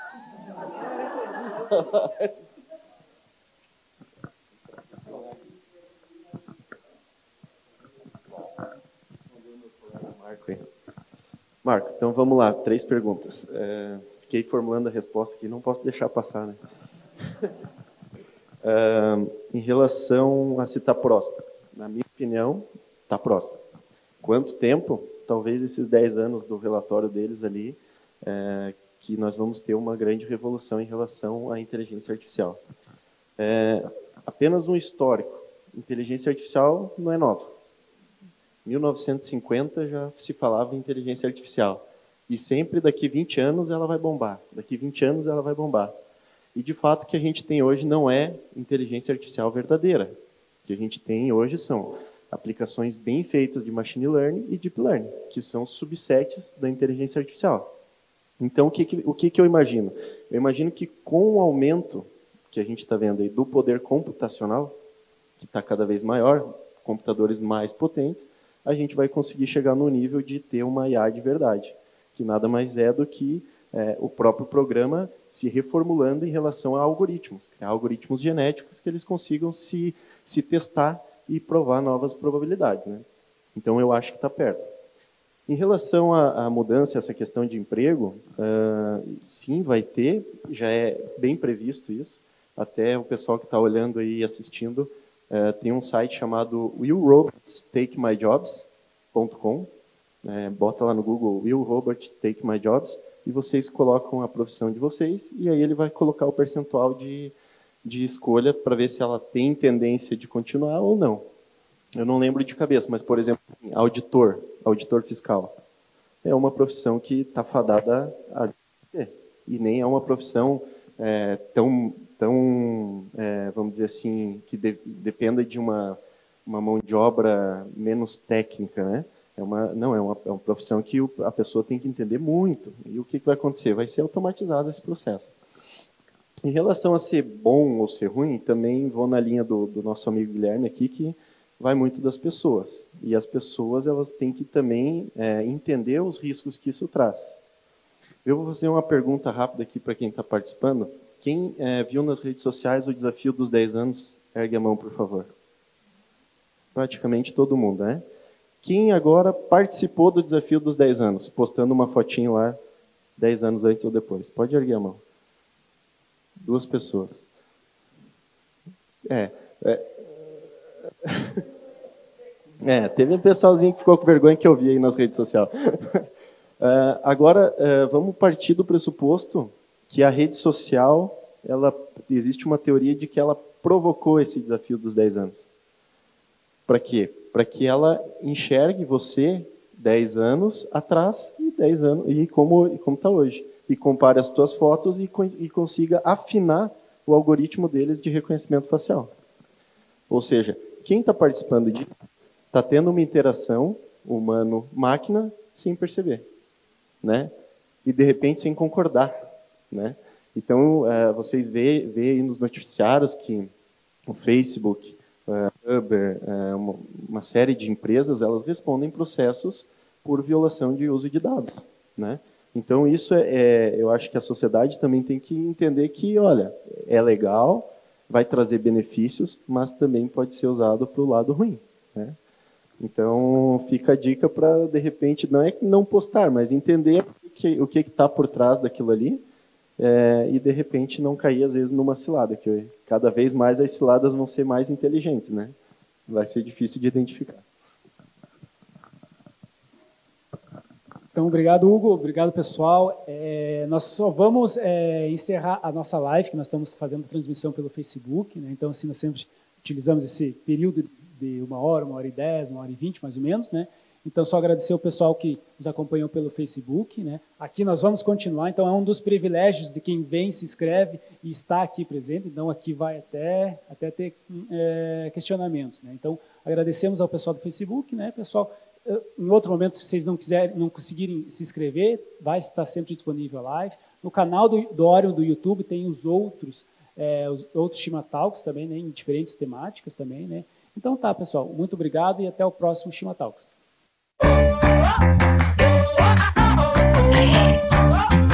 Marco, então vamos lá, 3 perguntas. Fiquei formulando a resposta aqui, não posso deixar passar, né? Em relação a se está próximo, na minha opinião, está próximo. Quanto tempo? Talvez esses 10 anos do relatório deles ali, que nós vamos ter uma grande revolução em relação à inteligência artificial. Apenas um histórico. Inteligência artificial não é nova. 1950 já se falava em inteligência artificial. E sempre daqui 20 anos ela vai bombar. Daqui 20 anos ela vai bombar. E de fato o que a gente tem hoje não é inteligência artificial verdadeira. O que a gente tem hoje são aplicações bem feitas de machine learning e deep learning, que são subsets da inteligência artificial. Então o que eu imagino? Eu imagino que com o aumento que a gente está vendo aí do poder computacional, que está cada vez maior, computadores mais potentes, a gente vai conseguir chegar no nível de ter uma IA de verdade, que nada mais é do que o próprio programa se reformulando em relação a algoritmos, criar algoritmos genéticos que eles consigam se testar e provar novas probabilidades. Né? Então, eu acho que está perto. Em relação à mudança, essa questão de emprego, sim, vai ter, já é bem previsto isso. Até o pessoal que está olhando aí e assistindo, tem um site chamado willrobotstakemyjobs.com. Bota lá no Google Will Robots Take My Jobs e vocês colocam a profissão de vocês e aí ele vai colocar o percentual de escolha para ver se ela tem tendência de continuar ou não. Eu não lembro de cabeça, mas, por exemplo, auditor fiscal, é uma profissão que está fadada a e nem é uma profissão tão vamos dizer assim, que dependa de uma mão de obra menos técnica, né? É uma profissão que a pessoa tem que entender muito. E o que vai acontecer? Vai ser automatizado esse processo. Em relação a ser bom ou ser ruim, também vou na linha do nosso amigo Guilherme aqui, que vai muito das pessoas. E as pessoas elas têm que também entender os riscos que isso traz. Eu vou fazer uma pergunta rápida aqui para quem está participando. Quem viu nas redes sociais o desafio dos 10 anos, ergue a mão, por favor. Praticamente todo mundo, né? Quem agora participou do desafio dos 10 anos, postando uma fotinho lá, 10 anos antes ou depois? Pode erguer a mão. 2 pessoas. Teve um pessoalzinho que ficou com vergonha que eu vi aí nas redes sociais. Agora, vamos partir do pressuposto que a rede social, existe uma teoria de que ela provocou esse desafio dos 10 anos. Para quê? Para que ela enxergue você 10 anos atrás e 10 anos e como está hoje. E compare as tuas fotos e consiga afinar o algoritmo deles de reconhecimento facial. Ou seja, quem está participando disso está tendo uma interação humano-máquina sem perceber. Né? E, de repente, sem concordar. Né? Então, vocês veem aí nos noticiários que o Facebook, Uber, uma série de empresas, elas respondem processos por violação de uso de dados, né? Então, isso eu acho que a sociedade também tem que entender que, olha, é legal, vai trazer benefícios, mas também pode ser usado para o lado ruim, né? Então, fica a dica para, de repente, não é não postar, mas entender o que está por trás daquilo ali, e, de repente, não cair, às vezes, numa cilada, que cada vez mais as ciladas vão ser mais inteligentes, né? Vai ser difícil de identificar. Então, obrigado, Hugo. Obrigado, pessoal. Nós só vamos encerrar a nossa live, que nós estamos fazendo transmissão pelo Facebook, né? Então, assim, nós sempre utilizamos esse período de 1 hora, 1h10, 1h20, mais ou menos, né? Então, só agradecer o pessoal que nos acompanhou pelo Facebook, né? Aqui nós vamos continuar, então é um dos privilégios de quem vem, se inscreve e está aqui presente, então aqui vai até ter questionamentos, né? Então, agradecemos ao pessoal do Facebook, né? Pessoal, em outro momento, se vocês não conseguirem se inscrever, vai estar sempre disponível a live. No canal do Orion do YouTube tem os outros Shima Talks também, né? Em diferentes temáticas também, né? Então tá, pessoal, muito obrigado e até o próximo Shima Talks. Oh, oh, oh, oh, oh.